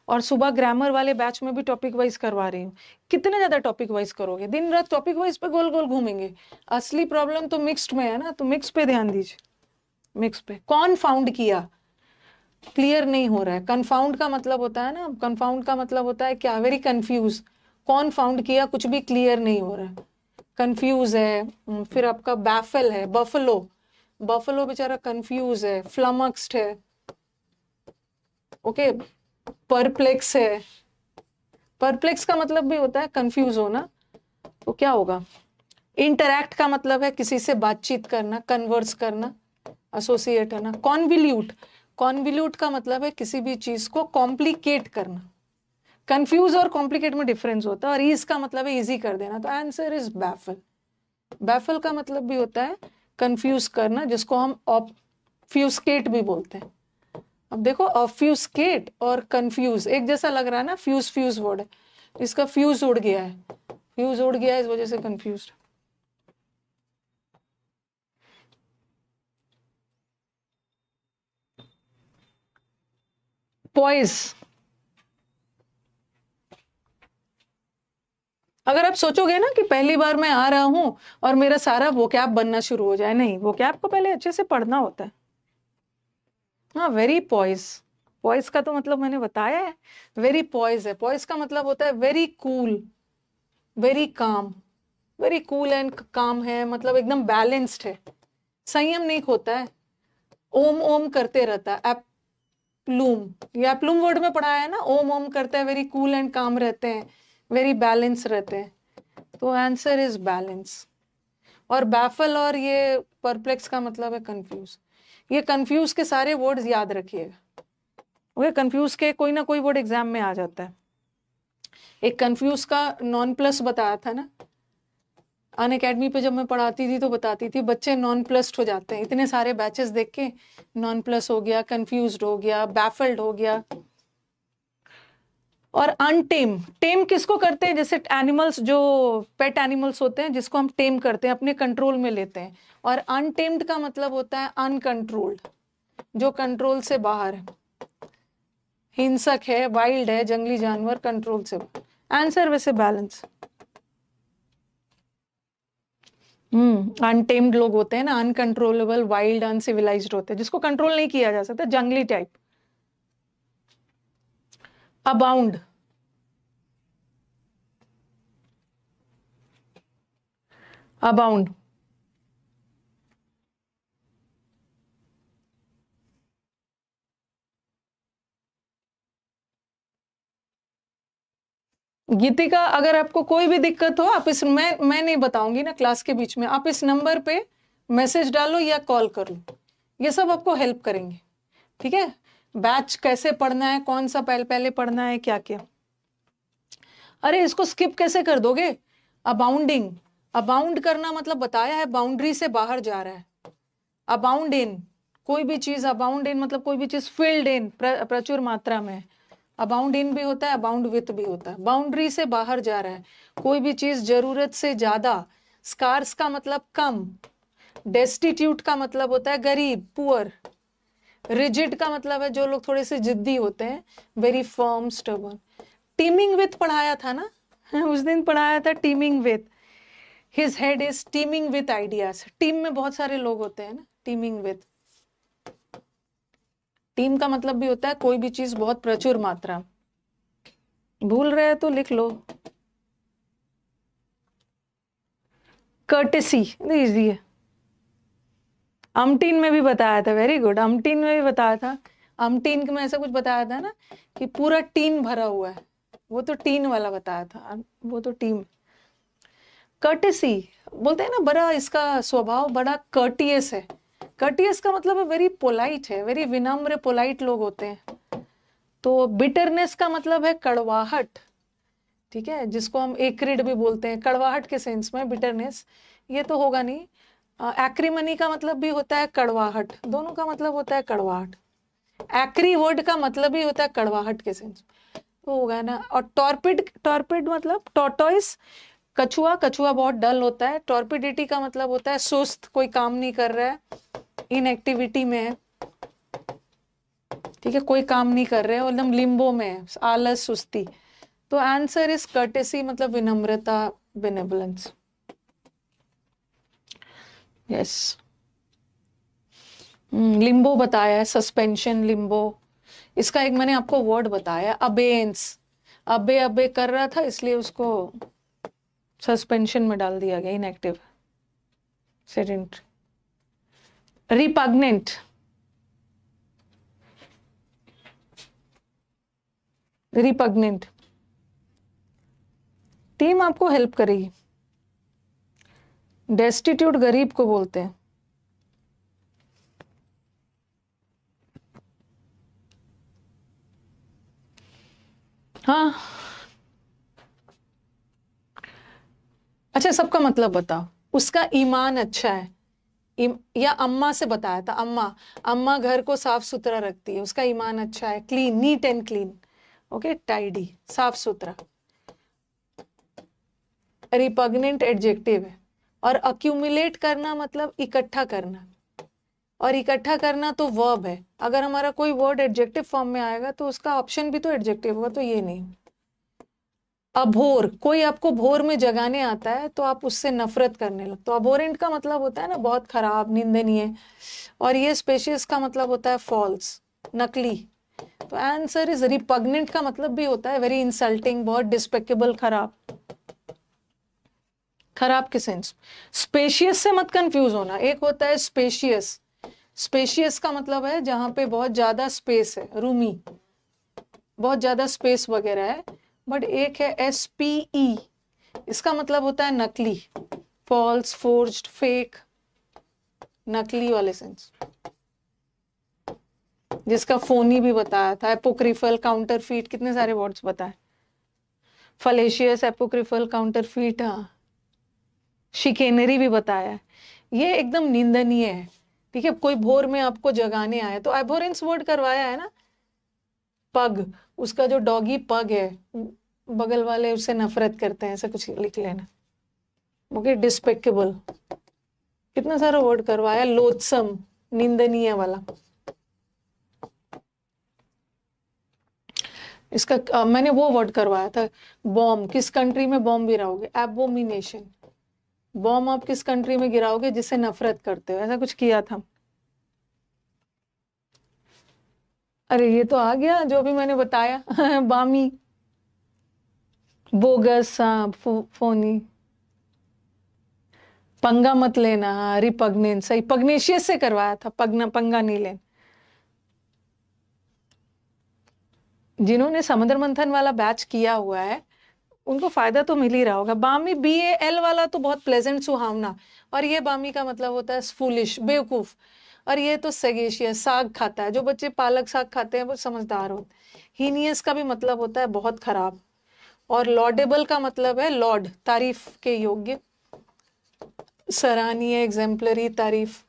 और सुबह ग्रामर वाले बैच में भी टॉपिक वाइज करवा रही हूँ। कितने ज्यादा टॉपिक वाइज करोगे, दिन रात टॉपिक वाइज पे गोल गोल घूमेंगे। असली प्रॉब्लम तो मिक्स्ड में है ना, तो मिक्स पे ध्यान दीजिए। मिक्स पे कौन फाउंड किया, क्लियर नहीं हो रहा है। कन्फाउंड का मतलब होता है ना, कन्फाउंड का मतलब होता है क्या, वेरी कंफ्यूज। कौन फाउंड किया, कुछ भी क्लियर नहीं हो रहा है, कंफ्यूज है। फिर आपका बैफल है, बफलो, बफलो बेचारा कंफ्यूज है, फ्लमक्स्ड है, ओके, परप्लेक्स है। परप्लेक्स का मतलब भी होता है कंफ्यूज होना, तो क्या होगा। इंटरैक्ट का मतलब है किसी से बातचीत करना, कन्वर्स करना, एसोसिएट है ना। कॉन्विल्यूट, कॉन्विल्यूट का मतलब है किसी भी चीज को कॉम्प्लिकेट करना। कंफ्यूज और कॉम्प्लिकेट में डिफरेंस होता है, और ईज का मतलब है इजी कर देना, तो आंसर इज बैफल। बैफल का मतलब भी होता है कंफ्यूज करना, जिसको हम ऑब्फ्यूस्केट भी बोलते हैं। अब देखो ऑब्फ्यूस्केट और कंफ्यूज एक जैसा लग रहा है ना, फ्यूज फ्यूज वर्ड है, इसका फ्यूज उड़ गया है, फ्यूज उड़ गया है, इस वजह से कंफ्यूज। पॉइज, अगर आप सोचोगे ना कि पहली बार मैं आ रहा हूं और मेरा सारा वोकैब बनना शुरू हो जाए, नहीं, वोकैब को पहले अच्छे से पढ़ना होता है। हाँ, वेरी पॉइज, पॉइज का तो मतलब मैंने बताया है, वेरी पॉइज है। पॉइज का मतलब होता है very cool, very calm, very cool and काम है, मतलब एकदम बैलेंस्ड है, संयम नहीं खोता है, ओम ओम करते रहता है। एप्लूम, ये एप्लूम वर्ड में पढ़ा है ना, ओम ओम करते हैं, वेरी कूल एंड काम रहते हैं, वेरी बैलेंस रहते हैं, तो आंसर इज बैलेंस। और बैफल और ये परप्लेक्स का मतलब है कंफ्यूज। ये कंफ्यूज के सारे वर्ड्स याद रखिएगा, ओके, कंफ्यूज के कोई ना कोई वर्ड एग्जाम में आ जाता है। एक कंफ्यूज का नॉन प्लस बताया था ना, अन अकेडमी पे जब मैं पढ़ाती थी तो बताती थी बच्चे नॉन प्लस्ड हो जाते हैं, इतने सारे बैचेस देख के नॉन प्लस हो गया, कंफ्यूज्ड हो गया, बैफल्ड हो गया। और अनटेम, टेम किसको करते हैं, जैसे एनिमल्स जो पेट एनिमल्स होते हैं जिसको हम टेम करते हैं, अपने कंट्रोल में लेते हैं। और अनटेम्ड का मतलब होता है अनकंट्रोल्ड, जो कंट्रोल से बाहर है, हिंसक है, वाइल्ड है, जंगली जानवर, कंट्रोल से बाहर। आंसर वैसे बैलेंस। अनटेम्ड लोग होते हैं ना, अनकंट्रोलेबल, वाइल्ड, अनसिविलाइज्ड होते हैं, जिसको कंट्रोल नहीं किया जा सकता, जंगली टाइप। अबाउंड, अबाउंड, गीतिका अगर आपको कोई भी दिक्कत हो, आप इस मैं नहीं बताऊंगी ना क्लास के बीच में, आप इस नंबर पे मैसेज डालो या कॉल कर लो, ये सब आपको हेल्प करेंगे, ठीक है। बैच कैसे पढ़ना है, कौन सा पहले पढ़ना है, क्या क्या। अरे इसको स्किप कैसे कर दोगे। अबाउंडिंग, अबाउंड करना मतलब बताया है, बाउंड्री से बाहर जा रहा है। अबाउंड इन, कोई भी चीज अबाउंड इन मतलब कोई भी चीज फिल्ड इन, प्रचुर मात्रा में। अबाउंड इन भी होता है, अबाउंड विथ भी होता है, बाउंड्री से बाहर जा रहा है, कोई भी चीज जरूरत से ज्यादा। स्कार्स का मतलब कम, डेस्टिट्यूट का मतलब होता है गरीब, पुअर। रिजिड का मतलब है जो लोग थोड़े से जिद्दी होते हैं, very firm, stubborn. Teeming with पढ़ाया था ना उस दिन पढ़ाया था teeming with, his head is teeming with ideas. Team में बहुत सारे लोग होते हैं ना, टीमिंग विथ। टीम का मतलब भी होता है कोई भी चीज बहुत प्रचुर मात्रा। भूल रहे हैं तो लिख लो। कर्टेसी इजी है, अमटीन में भी बताया था, वेरी गुड, अमटीन में भी बताया था। अमटीन में ऐसा कुछ बताया था ना कि पूरा टीन भरा हुआ है, वो तो टीन वाला बताया था, वो तो टीम। कर्टेसी बोलते हैं ना, बड़ा इसका स्वभाव बड़ा कर्टियस है। कर्टियस का मतलब है वेरी पोलाइट है, वेरी विनम्र पोलाइट लोग होते हैं। तो बिटरनेस का मतलब है कड़वाहट, ठीक है, जिसको हम एक्रिड भी बोलते हैं, कड़वाहट के सेंस में बिटरनेस, ये तो होगा नहीं। एक्रीमनी का मतलब भी होता है कड़वाहट, दोनों का मतलब होता है कड़वाहट। एक्री वर्ड का मतलब ही होता है कड़वाहट के सेंस, तो होगा ना। और टॉर्पिड, टॉर्पिड मतलब टॉर्टोइस, कछुआ, कछुआ बहुत डल होता है। टॉर्पिडिटी का मतलब होता है सुस्त, कोई काम नहीं कर रहा है, इनएक्टिविटी में है, ठीक है, कोई काम नहीं कर रहे हैं, एकदम लिम्बो में है, आलस, सुस्ती। तो आंसर इज कर्टेसी, मतलब विनम्रता, बेनेवलेंस। यस, लिम्बो बताया है, सस्पेंशन, लिम्बो। इसका एक मैंने आपको वर्ड बताया, अबेयंस, अबे अबे कर रहा था इसलिए उसको सस्पेंशन में डाल दिया गया, inactive, sedentary. Repugnant, repugnant. Team आपको हेल्प करेगी। डेस्टिट्यूट गरीब को बोलते हैं। हाँ, अच्छा, सबका मतलब बताओ। उसका ईमान अच्छा है, या अम्मा से बताया था, अम्मा, अम्मा घर को साफ सुथरा रखती है, उसका ईमान अच्छा है, clean, neat and clean, okay, tidy, साफ सुथरा। रिपग्नेंट एडजेक्टिव है। और अक्यूमुलेट करना मतलब इकट्ठा करना, और इकट्ठा करना तो वर्ब है। अगर हमारा कोई वर्ड एडजेक्टिव फॉर्म में आएगा तो उसका ऑप्शन भी तो एडजेक्टिव होगा, तो ये नहीं। अभोर, कोई आपको भोर में जगाने आता है तो आप उससे नफरत करने लगते। तो अभोरेंट का मतलब होता है ना बहुत खराब, निंदनीय। और ये स्पेशियस का मतलब होता है फॉल्स, नकली। तो आंसर इज रिपग्नेंट का मतलब भी होता है वेरी इंसल्टिंग, बहुत डिस्पेकेबल, खराब, खराब के सेंस। स्पेशियस से मत कंफ्यूज होना, एक होता है स्पेशियस, स्पेशियस का मतलब है जहां पे बहुत ज्यादा स्पेस है, रूमी, बहुत ज्यादा स्पेस वगैरह है। बट एक है SPE, इसका मतलब होता है नकली, फॉल्स, फोर्ज्ड, फेक, नकली वाले सेंस। जिसका फोनी भी बताया था, एपोक्रिफल, काउंटरफीट, कितने सारे वर्ड्स बताए। फलेशियस, एपोक्रिफल, काउंटरफीट, हाँ, शिकेनरी भी बताया है। ये एकदम निंदनीय है, ठीक है। कोई भोर में आपको जगाने आए तो एबोरेंस वर्ड करवाया है ना। पग, उसका जो डॉगी पग है, बगल वाले उससे नफरत करते हैं, ऐसा कुछ लिख लेना, ओके। डिस्पेकेबल, कितना सारा वर्ड करवाया। लोथसम, निंदनीय वाला। इसका मैंने वो वर्ड करवाया था, बॉम्ब, किस कंट्री में बॉम्ब गिराओगे, एबोमिनेशन। बॉम्ब आप किस कंट्री में गिराओगे जिससे नफरत करते हो, ऐसा कुछ किया था। अरे ये तो आ गया जो भी मैंने बताया। बामी, बोगस, हाँ, फोनी। पंगा मत लेना, रिपग्नेंस, सही, पग्नेशियस से करवाया था, पंगा नहीं लेना। जिन्होंने समुद्र मंथन वाला बैच किया हुआ है उनको फायदा तो मिल ही रहा होगा। बामी, BAL वाला तो बहुत प्लेजेंट, सुहावना। और ये बामी का मतलब होता है फूलिश, बेवकूफ। और ये तो सगेशियस, साग खाता है, जो बच्चे पालक साग खाते हैं वो समझदार होते हैं। हीनियस का भी मतलब होता है बहुत खराब। और लॉडेबल का मतलब है लॉर्ड, तारीफ के योग्य, सराहनीय, एग्जेम्पलरी, तारीफ।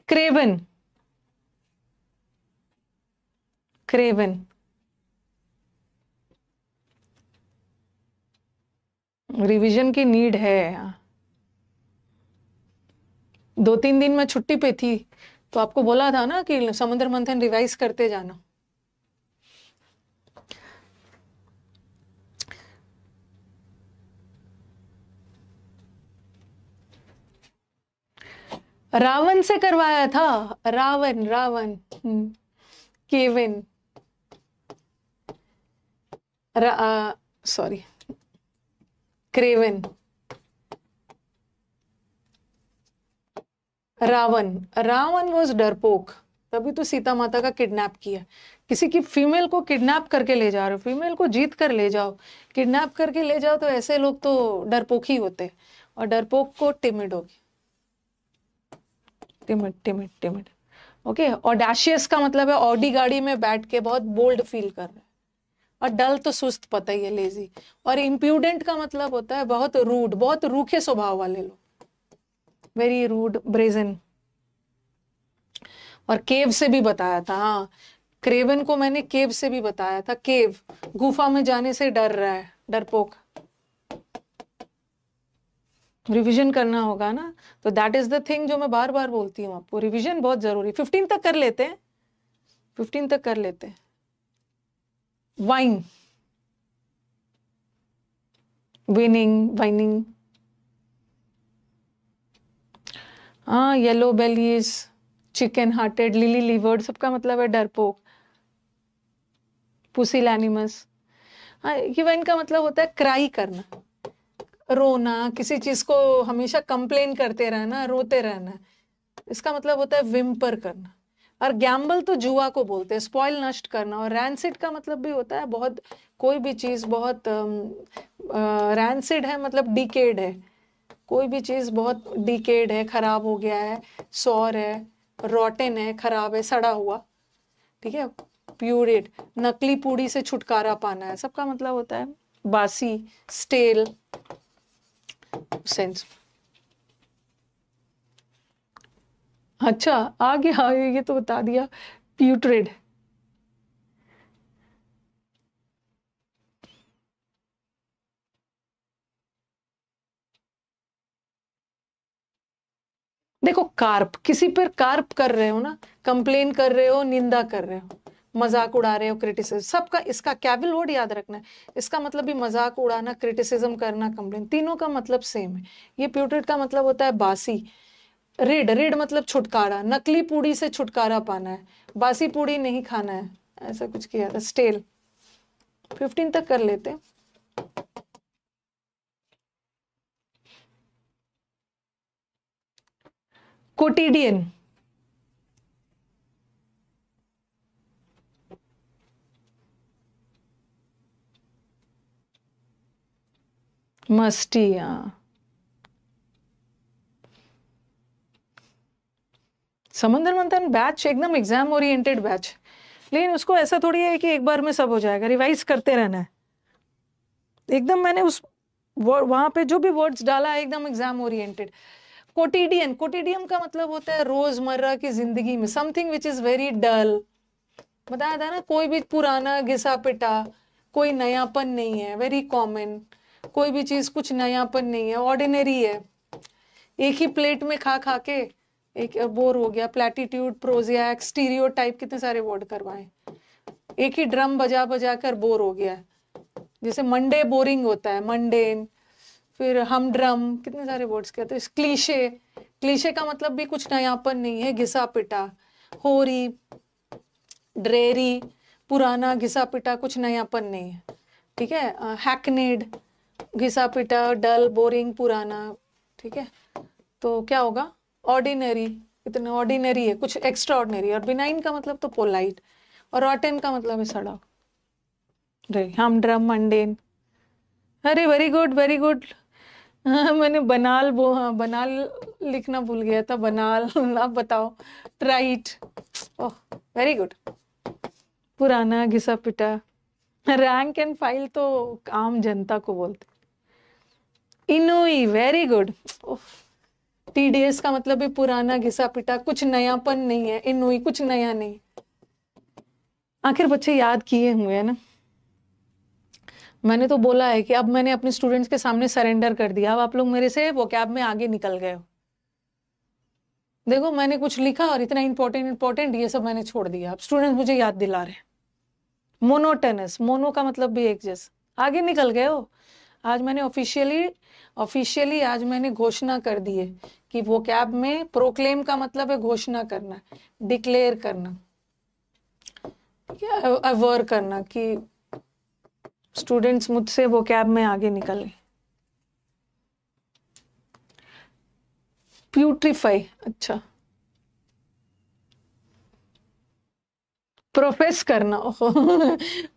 क्रेवन, क्रेवन, रिवीजन की नीड है। 2-3 दिन में छुट्टी पे थी तो आपको बोला था ना कि समुद्र मंथन रिवाइज करते जाना। रावण से करवाया था, Ravan Ravan. Kevin, sorry, craven. Ravan, Ravan was डरपोक, तभी तो सीता माता का किडनैप किया। किसी की फीमेल को किडनैप करके ले जा रहे हो, फीमेल को जीत कर ले जाओ, किडनैप करके ले जाओ, तो ऐसे लोग तो डरपोक ही होते। और डरपोक को टिमिड होगी, timid timid timid. Okay, audacious का मतलब है ऑडी गाड़ी में बैठ के बहुत बोल्ड फील कर रहे हैं। और डल तो सुस्त, पता ही है, लेजी। और इम्प्यूडेंट का मतलब होता है बहुत रूड, बहुत रूखे स्वभाव वाले लोग, वेरी रूड, ब्रेजन। और केव से भी बताया था, हाँ, क्रेवन को मैंने केव से भी बताया था। केव, गुफा में जाने से डर रहा है, डरपोक। रिवीजन करना होगा ना, तो दैट इज द थिंग जो मैं बार बार बोलती हूँ आपको, रिवीजन बहुत जरूरी। 15 तक कर लेते हैं, 15 तक कर लेते हैं। Wine, winning, whining. हाँ, येलो बेलीज, चिकन हार्टेड, लिली लिवर्ड, सबका मतलब है डरपोक। पुसिलैनिमस, हाँ, ये वाइन का मतलब होता है क्राई करना, रोना, किसी चीज को हमेशा कंप्लेन करते रहना, रोते रहना। इसका मतलब होता है विम्पर करना। और गैम्बल तो जुआ को बोलते हैं, स्पॉइल, नष्ट करना। और रैंसिड का मतलब भी होता है बहुत, कोई भी चीज बहुत रैंसिड है, मतलब डिकेड है, कोई भी चीज बहुत डिकेड है, खराब हो गया है, सौर है, रॉटेन है, खराब है, सड़ा हुआ। ठीक है, प्यूरेट, नकली पूड़ी से छुटकारा पाना है, सबका मतलब होता है बासी, स्टेल सेंस। अच्छा, आ गया, ये तो बता दिया, प्यूट्रेड। देखो, कार्प, किसी पर कार्प कर रहे हो ना, कंप्लेन कर रहे हो, निंदा कर रहे हो, मजाक उड़ा रहे हो, क्रिटिसिज्म, सबका इसका कैविल वर्ड याद रखना है। इसका मतलब भी मजाक उड़ाना, क्रिटिसिज्म करना, कंप्लेन, तीनों का मतलब सेम है। ये प्यूट्रेड का मतलब होता है बासी। रिड, रिड मतलब छुटकारा, नकली पूड़ी से छुटकारा पाना है, बासी पूड़ी नहीं खाना है, ऐसा कुछ किया था। स्टेल, 15 तक कर लेते हैं। कोटिडियन, मस्टी, हाँ। समंदर मंथन बैच एकदम एग्जाम ओरिएंटेड बैच, लेकिन उसको ऐसा थोड़ी है कि एक बार में सब हो जाएगा, रिवाइज करते रहना है एकदम। मैंने उस वहां पे जो भी वर्ड्स डाला है एकदम एग्जाम ओरिएंटेड। कोटिडियन, कोटिडियम का मतलब होता है रोजमर्रा की जिंदगी में, something which is very dull. बताया था ना, कोई भी पुराना घिसा पिटा, कोई नयापन नहीं है, वेरी कॉमन, कोई भी चीज कुछ नयापन नहीं है, ऑर्डिनरी है। एक ही प्लेट में खा खा के एक बोर हो गया, प्लेटिट्यूड, प्रोजियाक, स्टीरियोटाइप, कितने सारे वर्ड करवाए। एक ही ड्रम बजा बजा कर बोर हो गया, जैसे मंडे बोरिंग होता है, मंडेन। फिर हम ड्रम, कितने सारे वर्ड्स कहते हैं। क्लीशे, क्लीशे का मतलब भी कुछ नयापन नहीं है, घिसा पिटा। होरी, ड्रेरी, पुराना, घिसा पिटा, कुछ नयापन नहीं है। ठीक है, हैकनेड, घिसा पिटा, डल, बोरिंग, पुराना। ठीक है, तो क्या होगा, ऑर्डिनरी, इतना ऑर्डिनरी है, कुछ एक्स्ट्रा ऑर्डिनरी। और बिनाइन का मतलब तो पोलाइट। और रॉटेन का मतलब है सड़ा। हम ड्रम, मंडेन। अरे वेरी गुड, वेरी गुड। हाँ, मैंने बनाल हाँ, बनाल लिखना भूल गया था, बनाल। आप बताओ, ट्राइट। ओह, वेरी गुड। पुराना, घिसा पिटा। रैंक एंड फाइल तो आम जनता को बोलते। इनोई, वेरी गुड। टीडीएस का मतलब भी पुराना, घिसा पिटा, कुछ नयापन नहीं है। इनोई, कुछ नया नहीं। आखिर बच्चे याद किए हुए हैं ना। मैंने तो बोला है कि अब मैंने अपने स्टूडेंट्स के सामने सरेंडर कर दिया, अब आप लोग मेरे से वोकैब में आगे निकल गए हो। देखो, मैंने कुछ लिखा और इतना इंपॉर्टेंट इंपॉर्टेंट ये सब मैंने छोड़ दिया, अब स्टूडेंट्स मुझे याद दिला रहे हैं। मोनोटनस, मोनो का मतलब भी एक जैसा, आगे निकल गए हो। आज मैंने ऑफिशियली आज मैंने घोषणा कर दी है कि वो कैब में प्रोक्लेम का मतलब है घोषणा करना, डिक्लेयर करना या अवर करना कि स्टूडेंट्स मुझसे वो कैब में आगे निकले। प्यूट्रीफाई, अच्छा, प्रोफेस करना।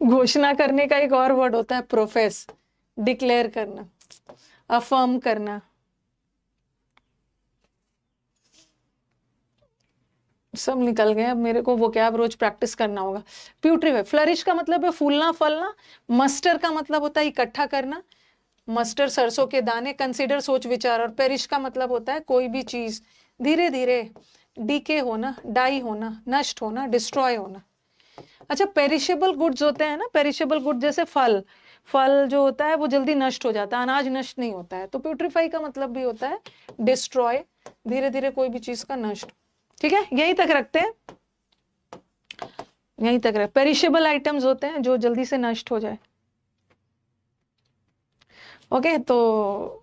घोषणा करने का एक और वर्ड होता है प्रोफेस, डिक्लेयर करना, अफर्म करना। सब निकल गए, अब मेरे को वो कैब रोज प्रैक्टिस करना होगा। प्यूट्रीफाई, फ्लरिश का मतलब है फूलना फलना, मस्टर का मतलब होता है इकट्ठा करना, मस्टर सरसों के दाने, कंसीडर सोच विचार, और पेरिश का मतलब होता है कोई भी चीज धीरे धीरे डीके होना, डाई होना, नष्ट होना, डिस्ट्रॉय होना। अच्छा, पेरिशेबल गुड्स होते हैं ना, पेरिशेबल गुड जैसे फल, फल जो होता है वो जल्दी नष्ट हो जाता है, अनाज नष्ट नहीं होता है। तो प्यूट्रीफाई का मतलब भी होता है डिस्ट्रॉय, धीरे धीरे कोई भी चीज का नष्ट। ठीक है, यहीं तक रखते हैं, यहीं तक रख। पेरिशेबल आइटम्स होते हैं जो जल्दी से नष्ट हो जाए। ओके, तो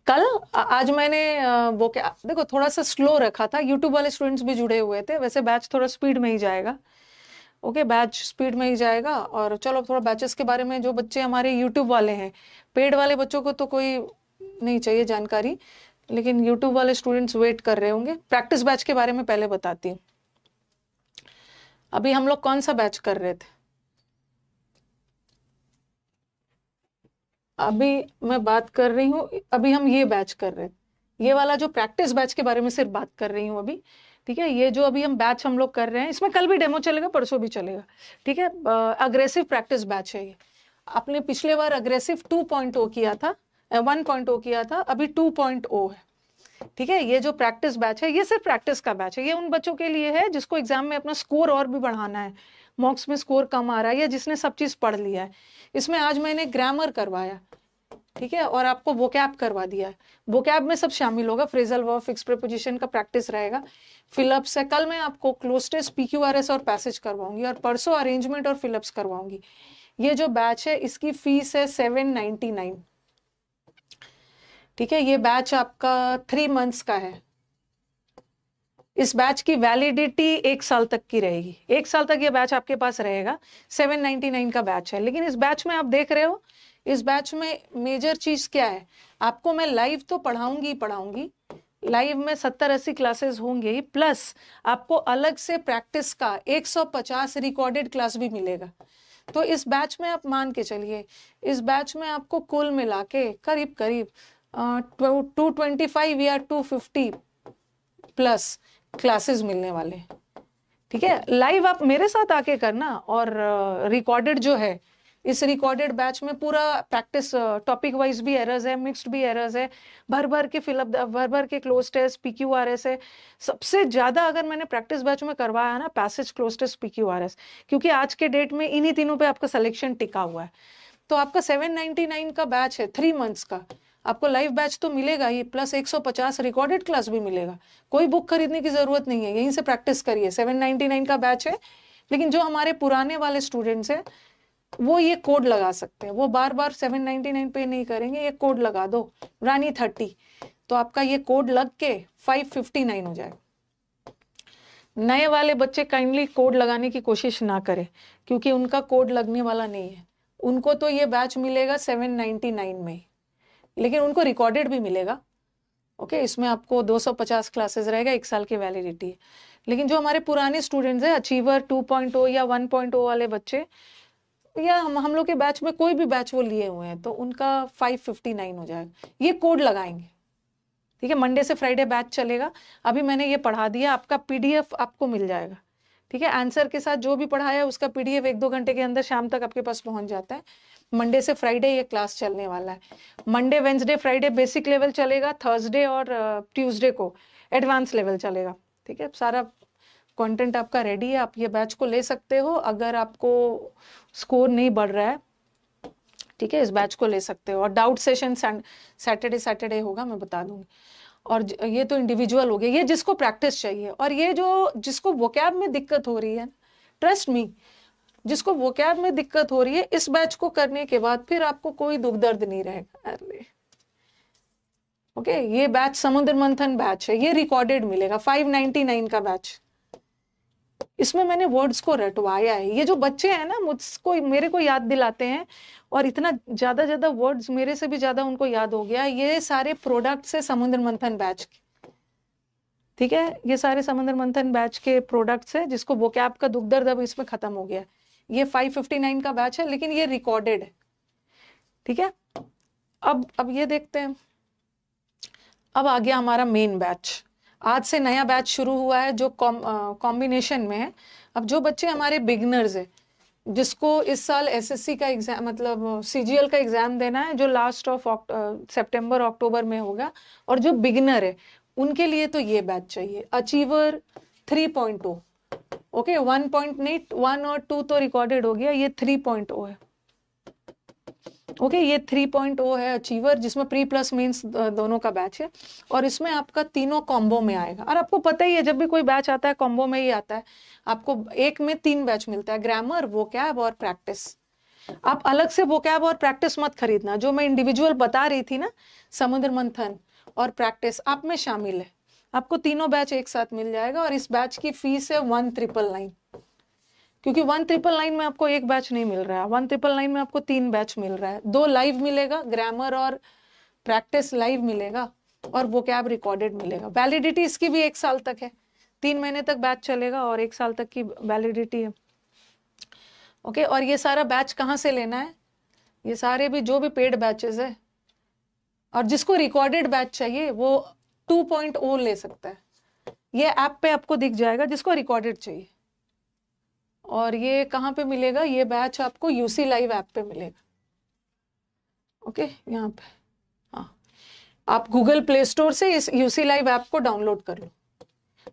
कल आज मैंने वो क्या, देखो थोड़ा सा स्लो रखा था, यूट्यूब वाले स्टूडेंट्स भी जुड़े हुए थे, वैसे बैच थोड़ा स्पीड में ही जाएगा। ओके, बैच स्पीड में ही जाएगा। और चलो थोड़ा बैचेस के बारे में, जो बच्चे हमारे यूट्यूब वाले हैं, पेड वाले बच्चों को तो कोई नहीं चाहिए जानकारी, लेकिन यूट्यूब वाले स्टूडेंट्स वेट कर रहे होंगे। प्रैक्टिस बैच के बारे में पहले बताती हूँ। अभी हम लोग कौन सा बैच कर रहे थे? अभी मैं बात कर रही हूँ, अभी हम ये बैच कर रहे हैं, ये वाला जो प्रैक्टिस बैच के बारे में सिर्फ बात कर रही हूँ अभी। ठीक है, ये जो अभी हम बैच हम लोग कर रहे हैं, इसमें कल भी डेमो चलेगा, परसों भी चलेगा। ठीक है, अग्रेसिव प्रैक्टिस बैच है ये। आपने पिछले बार अग्रेसिव 2.0 किया था, 1.0 किया था, अभी 2.0 है। ठीक है, ये जो प्रैक्टिस बैच है ये सिर्फ प्रैक्टिस का बैच है। ये उन बच्चों के लिए है जिसको एग्जाम में अपना स्कोर और भी बढ़ाना है, मॉक्स में स्कोर कम आ रहा है, या जिसने सब चीज पढ़ लिया है। इसमें आज मैंने ग्रामर करवाया, ठीक है, और आपको वोकैब करवा दिया है। वोकैब में सब शामिल होगा, फ्रेजल वर्ब, फिक्स प्रीपोजिशन का प्रैक्टिस रहेगा, फिलअप्स है। कल मैं आपको क्लोज टेस्ट, PQRS और पैसेज करवाऊंगी, और परसों अरेंजमेंट और फिलअप्स करवाऊंगी। ये जो बैच है इसकी फीस है 799। ठीक है, ये बैच आपका 3 मंथ्स का है। इस बैच की वैलिडिटी 1 साल तक की रहेगी, 1 साल तक ये बैच आपके पास रहेगा। 799 का बैच है, लेकिन इस बैच में आप देख रहे हो, इस बैच में मेजर चीज क्या है, आपको मैं लाइव तो पढ़ाऊंगी, लाइव में 70-80 क्लासेस होंगे ही, प्लस आपको अलग से प्रैक्टिस का 150 रिकॉर्डेड क्लास भी मिलेगा। तो इस बैच में आप मान के चलिए, इस बैच में आपको कुल मिला के करीब करीब 225 या 250 प्लस क्लासेस मिलने वाले। ठीक है, लाइव आप मेरे साथ आके करना, और रिकॉर्डेड जो है, इस रिकॉर्डेड बैच में पूरा प्रैक्टिस, टॉपिक वाइज भी एरर्स है, मिक्स्ड भी एरर्स है, भर भर के फिलअप, भर भर के क्लोज टेस्ट, PQRS है। सबसे ज्यादा अगर मैंने प्रैक्टिस बैच में करवाया ना, पैसेज, क्लोज टेस्ट, PQRS, क्योंकि आज के डेट में इन्हीं तीनों पे आपका सिलेक्शन टिका हुआ है। तो आपका 799 का बैच है, 3 मंथ्स का। आपको लाइव बैच तो मिलेगा ही, प्लस 150 रिकॉर्डेड क्लास भी मिलेगा। कोई बुक खरीदने की जरूरत नहीं है, यहीं से प्रैक्टिस करिए। 799 का बैच है, लेकिन जो हमारे पुराने वाले स्टूडेंट्स हैं वो ये कोड लगा सकते हैं, वो बार बार 799 पे नहीं करेंगे, ये कोड लगा दो रानी 30, तो आपका ये कोड लग के 559 हो जाएगा। नए वाले बच्चे काइंडली कोड लगाने की कोशिश ना करें, क्योंकि उनका कोड लगने वाला नहीं है। उनको तो ये बैच मिलेगा 799 में, लेकिन उनको रिकॉर्डेड भी मिलेगा। ओके, इसमें आपको 250 क्लासेस रहेगा, 1 साल की वैलिडिटी। लेकिन जो हमारे पुराने स्टूडेंट्स हैं, अचीवर 2.0 या 1.0 वाले बच्चे, या हम लोग के बैच में कोई भी बैच वो लिए हुए हैं, तो उनका 559 हो जाएगा। ये कोड लगाएंगे। ठीक है, मंडे से फ्राइडे बैच चलेगा। अभी मैंने ये पढ़ा दिया, आपका PDF आपको मिल जाएगा। ठीक है, आंसर के साथ जो भी पढ़ाया है उसका PDF 1-2 घंटे के अंदर शाम तक आपके पास पहुंच जाता है। मंडे से फ्राइडे ये क्लास चलने वाला है। Monday, Wednesday, Friday basic level चलेगा, थर्सडे और ट्यूसडे को एडवांस लेवल चलेगा। ठीक है, सारा कंटेंट आपका रेडी है, आप ये बैच को ले सकते हो। अगर आपको स्कोर नहीं बढ़ रहा है, ठीक है, इस बैच को ले सकते हो। और डाउट सेशन सैटरडे होगा, मैं बता दूंगी। और ये तो इंडिविजुअल हो गया, ये जिसको प्रैक्टिस चाहिए। और ये जो जिसको वोकैब में दिक्कत हो रही है, ट्रस्ट मी, जिसको वोकैब में दिक्कत हो रही है, इस बैच को करने के बाद फिर आपको कोई दुख दर्द नहीं रहेगा। अरे ओके, ये बैच समुद्र मंथन बैच है, ये रिकॉर्डेड मिलेगा, 599 का बैच। इसमें मैंने वर्ड्स को रटवाया है। ये जो बच्चे हैं ना, मुझको मेरे को याद दिलाते हैं, और इतना ज्यादा वर्ड्स मेरे से भी ज्यादा उनको याद हो गया। ये सारे प्रोडक्ट्स है समुद्र मंथन बैच के, ठीक है, ये सारे समुद्र मंथन बैच के प्रोडक्ट्स है, जिसको वोकैब का दुख दर्द अब इसमें खत्म हो गया। ये 559 का बैच है, लेकिन ये रिकॉर्डेड है, ठीक है। अब ये देखते हैं, अब आ गया हमारा मेन बैच। आज से नया बैच शुरू हुआ है जो कॉम्बिनेशन में है। अब जो बच्चे हमारे बिगनर्स है, जिसको इस साल एसएससी का एग्जाम मतलब सीजीएल का एग्जाम देना है, जो लास्ट ऑफ सितंबर अक्टूबर में होगा, और जो बिगनर है उनके लिए तो ये बैच चाहिए, अचीवर 3.0। ओके, 1.8, 1 और 2 तो रिकॉर्डेड हो गया, ये 3.0 है। ओके, ये 3.0 है अचीवर, जिसमें प्री प्लस मेंस दोनों का बैच है, और इसमें आपका तीनों कॉम्बो में आएगा। और आपको पता ही है, जब भी कोई बैच आता है कॉम्बो में ही आता है। आपको एक में 3 बैच मिलता है, ग्रामर, वोकैब और प्रैक्टिस। आप अलग से वोकैब और प्रैक्टिस मत खरीदना, जो मैं इंडिविजुअल बता रही थी ना, समुद्र मंथन और प्रैक्टिस आप में शामिल है। आपको तीनों बैच एक साथ मिल जाएगा, और इस बैच की फीस है 1999, क्योंकि 1999 में आपको एक बैच नहीं मिल रहा है, 1999 में आपको 3 बैच मिल रहा है। 2 लाइव मिलेगा, ग्रामर और प्रैक्टिस लाइव मिलेगा, और वोकैब रिकॉर्डेड मिलेगा। वैलिडिटी इसकी भी 1 साल तक है, 3 महीने तक बैच चलेगा और 1 साल तक की वैलिडिटी है। ओके, और ये सारा बैच कहाँ से लेना है? ये सारे भी जो भी पेड बैचेस है, और जिसको रिकॉर्डेड बैच चाहिए वो 2.0 ले सकता है। ये ऐप पे आपको दिख जाएगा जिसको रिकॉर्डेड चाहिए। और ये कहाँ पे मिलेगा? ये बैच आपको यूसी लाइव ऐप पे मिलेगा। ओके, यहाँ पे, हाँ, आप गूगल प्ले स्टोर से इस यूसी लाइव ऐप को डाउनलोड कर लो।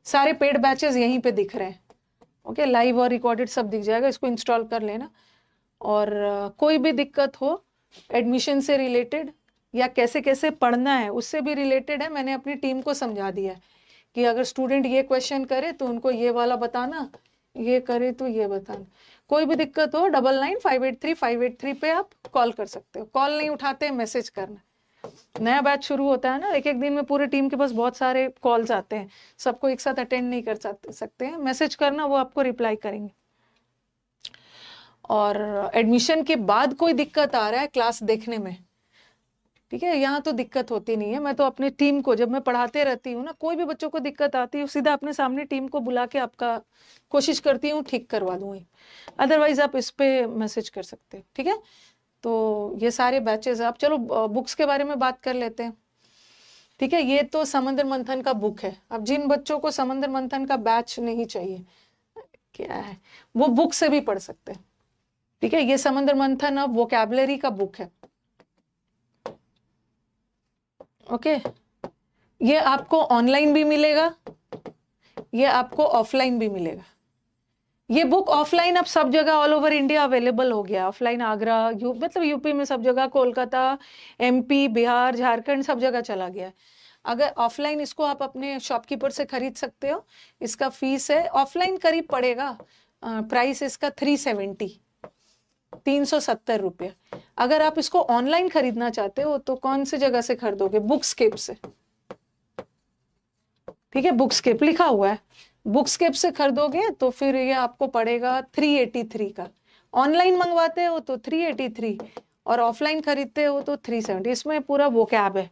सारे पेड बैचेस यहीं पे दिख रहे हैं। ओके, लाइव और रिकॉर्डेड सब दिख जाएगा, इसको इंस्टॉल कर लेना। और कोई भी दिक्कत हो एडमिशन से रिलेटेड या कैसे कैसे पढ़ना है उससे भी रिलेटेड है, मैंने अपनी टीम को समझा दिया है कि अगर स्टूडेंट ये क्वेश्चन करे तो उनको ये वाला बताना, ये करे तो ये बताना। कोई भी दिक्कत हो 99583583 पे आप कॉल कर सकते हो। कॉल नहीं उठाते, मैसेज करना। नया बैच शुरू होता है ना, एक एक दिन में पूरे टीम के पास बहुत सारे कॉल्स आते हैं, सबको एक साथ अटेंड नहीं कर सकते हैं। मैसेज करना, वो आपको रिप्लाई करेंगे। और एडमिशन के बाद कोई दिक्कत आ रहा है क्लास देखने में, ठीक है, यहाँ तो दिक्कत होती नहीं है। मैं तो अपनी टीम को, जब मैं पढ़ाते रहती हूँ ना, कोई भी बच्चों को दिक्कत आती है, सीधा अपने सामने टीम को बुला के आपका कोशिश करती हूँ ठीक करवा दूंगी। अदरवाइज आप इस पे मैसेज कर सकते हैं, ठीक है। तो ये सारे बैचेस, आप चलो बुक्स के बारे में बात कर लेते हैं, ठीक है। ये तो समुद्र मंथन का बुक है। अब जिन बच्चों को समुद्र मंथन का बैच नहीं चाहिए, क्या है, वो बुक से भी पढ़ सकते हैं, ठीक है। ये समुद्र मंथन अब वोकैबुलरी का बुक है। ओके, ये आपको ऑनलाइन भी मिलेगा, ये आपको ऑफलाइन भी मिलेगा। ये बुक ऑफलाइन अब सब जगह ऑल ओवर इंडिया अवेलेबल हो गया। ऑफलाइन आगरा, मतलब यूपी में सब जगह, कोलकाता, एमपी, बिहार, झारखंड, सब जगह चला गया है। अगर ऑफलाइन इसको आप अपने शॉपकीपर से खरीद सकते हो। इसका फीस है ऑफलाइन करीब पड़ेगा, प्राइस इसका 370 रुपये। अगर आप इसको ऑनलाइन खरीदना चाहते हो तो कौन सी जगह से खरीदोगे? बुकस्केप से, ठीक है, बुकस्केप लिखा हुआ है। बुकस्केप से खरीदोगे तो फिर ये आपको पड़ेगा 383 का। ऑनलाइन मंगवाते हो तो 383, और ऑफलाइन खरीदते हो तो 370। इसमें पूरा वोकैब है,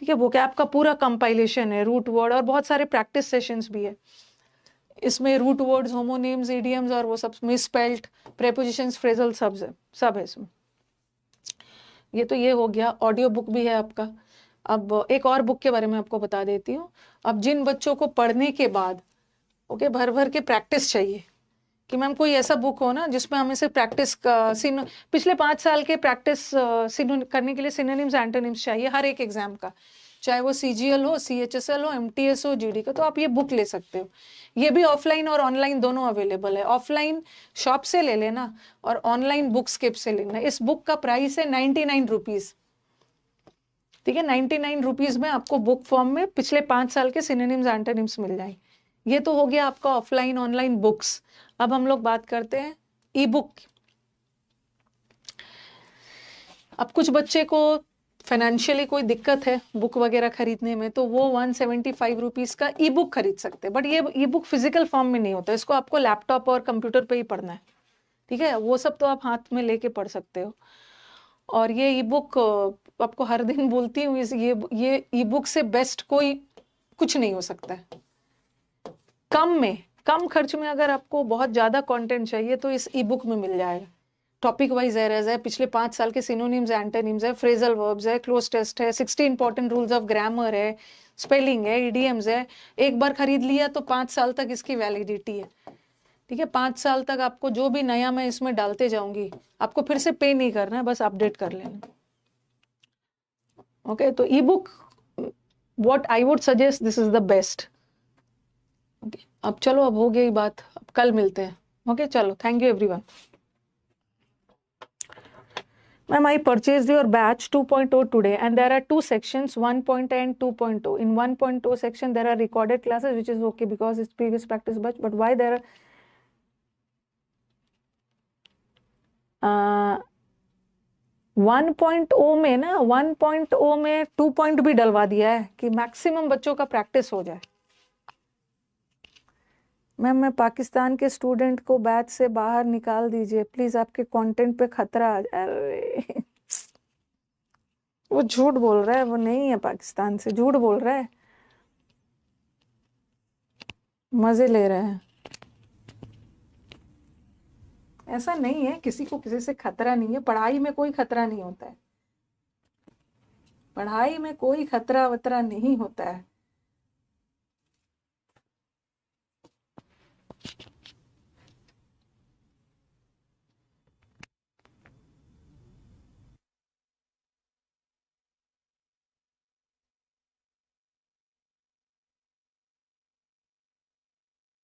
ठीक है, वोकैब का पूरा कंपाइलेशन है, रूट वर्ड, और बहुत सारे प्रैक्टिस सेशंस भी है। इसमें रूट वर्ड्स, होमोनिम्स, इडियम्स और वो सब, मिसस्पेल्ड, प्रेपोजिशंस, फ्रेजल सब है इसमें। ये तो ये हो गया। ऑडियो बुक भी है आपका। अब एक और बुक के बारे में आपको बता देती हूँ। अब जिन बच्चों को पढ़ने के बाद ओके भर भर के प्रैक्टिस चाहिए कि मैम कोई ऐसा बुक हो ना जिसमें हमें से प्रैक्टिस पिछले 5 साल के प्रैक्टिस करने के लिए सिनोनिम्स, एंटोनिम्स चाहिए हर एक एग्जाम का, चाहे वो सीजीएल हो, सीएचएसएल हो, एमटीएस हो, जीडी का, तो आप ये बुक ले सकते हो। ये भी ऑफलाइन और ऑनलाइन दोनों अवेलेबल है। ऑफलाइन शॉप से ले लेना और ऑनलाइन बुकस्केप से लेना। इस बुक का प्राइस है 99 रुपीज, ठीक है। 99 रुपीज में आपको बुक फॉर्म में पिछले 5 साल के सिनोनिम्स, एंटोनिम्स मिल जाएंगे। ये तो हो गया आपका ऑफलाइन ऑनलाइन बुक्स। अब हम लोग बात करते हैं ई बुक। अब कुछ बच्चे को फाइनेंशियली कोई दिक्कत है बुक वगैरह खरीदने में, तो वो 175 रुपीज का ई बुक खरीद सकते हैं, बट ये ई बुक फिजिकल फॉर्म में नहीं होता, इसको आपको लैपटॉप और कंप्यूटर पे ही पढ़ना है, ठीक है। वो सब तो आप हाथ में लेके पढ़ सकते हो। और ये ई बुक आपको हर दिन बोलती हूँ, ये ई बुक से बेस्ट कोई कुछ नहीं हो सकता है। कम खर्च में अगर आपको बहुत ज्यादा कंटेंट चाहिए तो इस ई बुक में मिल जाएगा। टॉपिक वाइज एरर्स है, पिछले 5 साल के सिनोनिम्स एंटोनिम्स है, फ्रेजल वर्ब्स है, क्लोज टेस्ट है, 60 इंपॉर्टेंट रूल्स ऑफ ग्रामर है, स्पेलिंग है, इडियम्स है। एक बार खरीद लिया तो 5 साल तक इसकी वैलिडिटी है, ठीक है। 5 साल तक आपको जो भी नया मैं इसमें डालते जाऊंगी, आपको फिर से पे नहीं करना है, बस अपडेट कर लेना। ओके, तो ई book what I would suggest, this is the best. Okay, अब चलो, अब हो गई बात, अब कल मिलते हैं। ओके, चलो, thank you everyone. Ma'am, I purchased your batch 2.0 today, and there are 2 sections, 1.0 and 2.0. In 1.0 section, there are recorded classes, which is okay because it's previous practice batch. But why there are 1.0 में ना, 1.0 में 2 पॉइंट भी डलवा दिया है कि मैक्सिमम बच्चों का प्रैक्टिस हो जाए। मैम, मैं पाकिस्तान के स्टूडेंट को बैच से बाहर निकाल दीजिए प्लीज, आपके कंटेंट पे खतरा आ जाए। अरे वो झूठ बोल रहा है, वो नहीं है पाकिस्तान से, झूठ बोल रहा है, मजे ले रहा है। ऐसा नहीं है, किसी को किसी से खतरा नहीं है, पढ़ाई में कोई खतरा नहीं होता है, पढ़ाई में कोई खतरा वतरा नहीं होता है।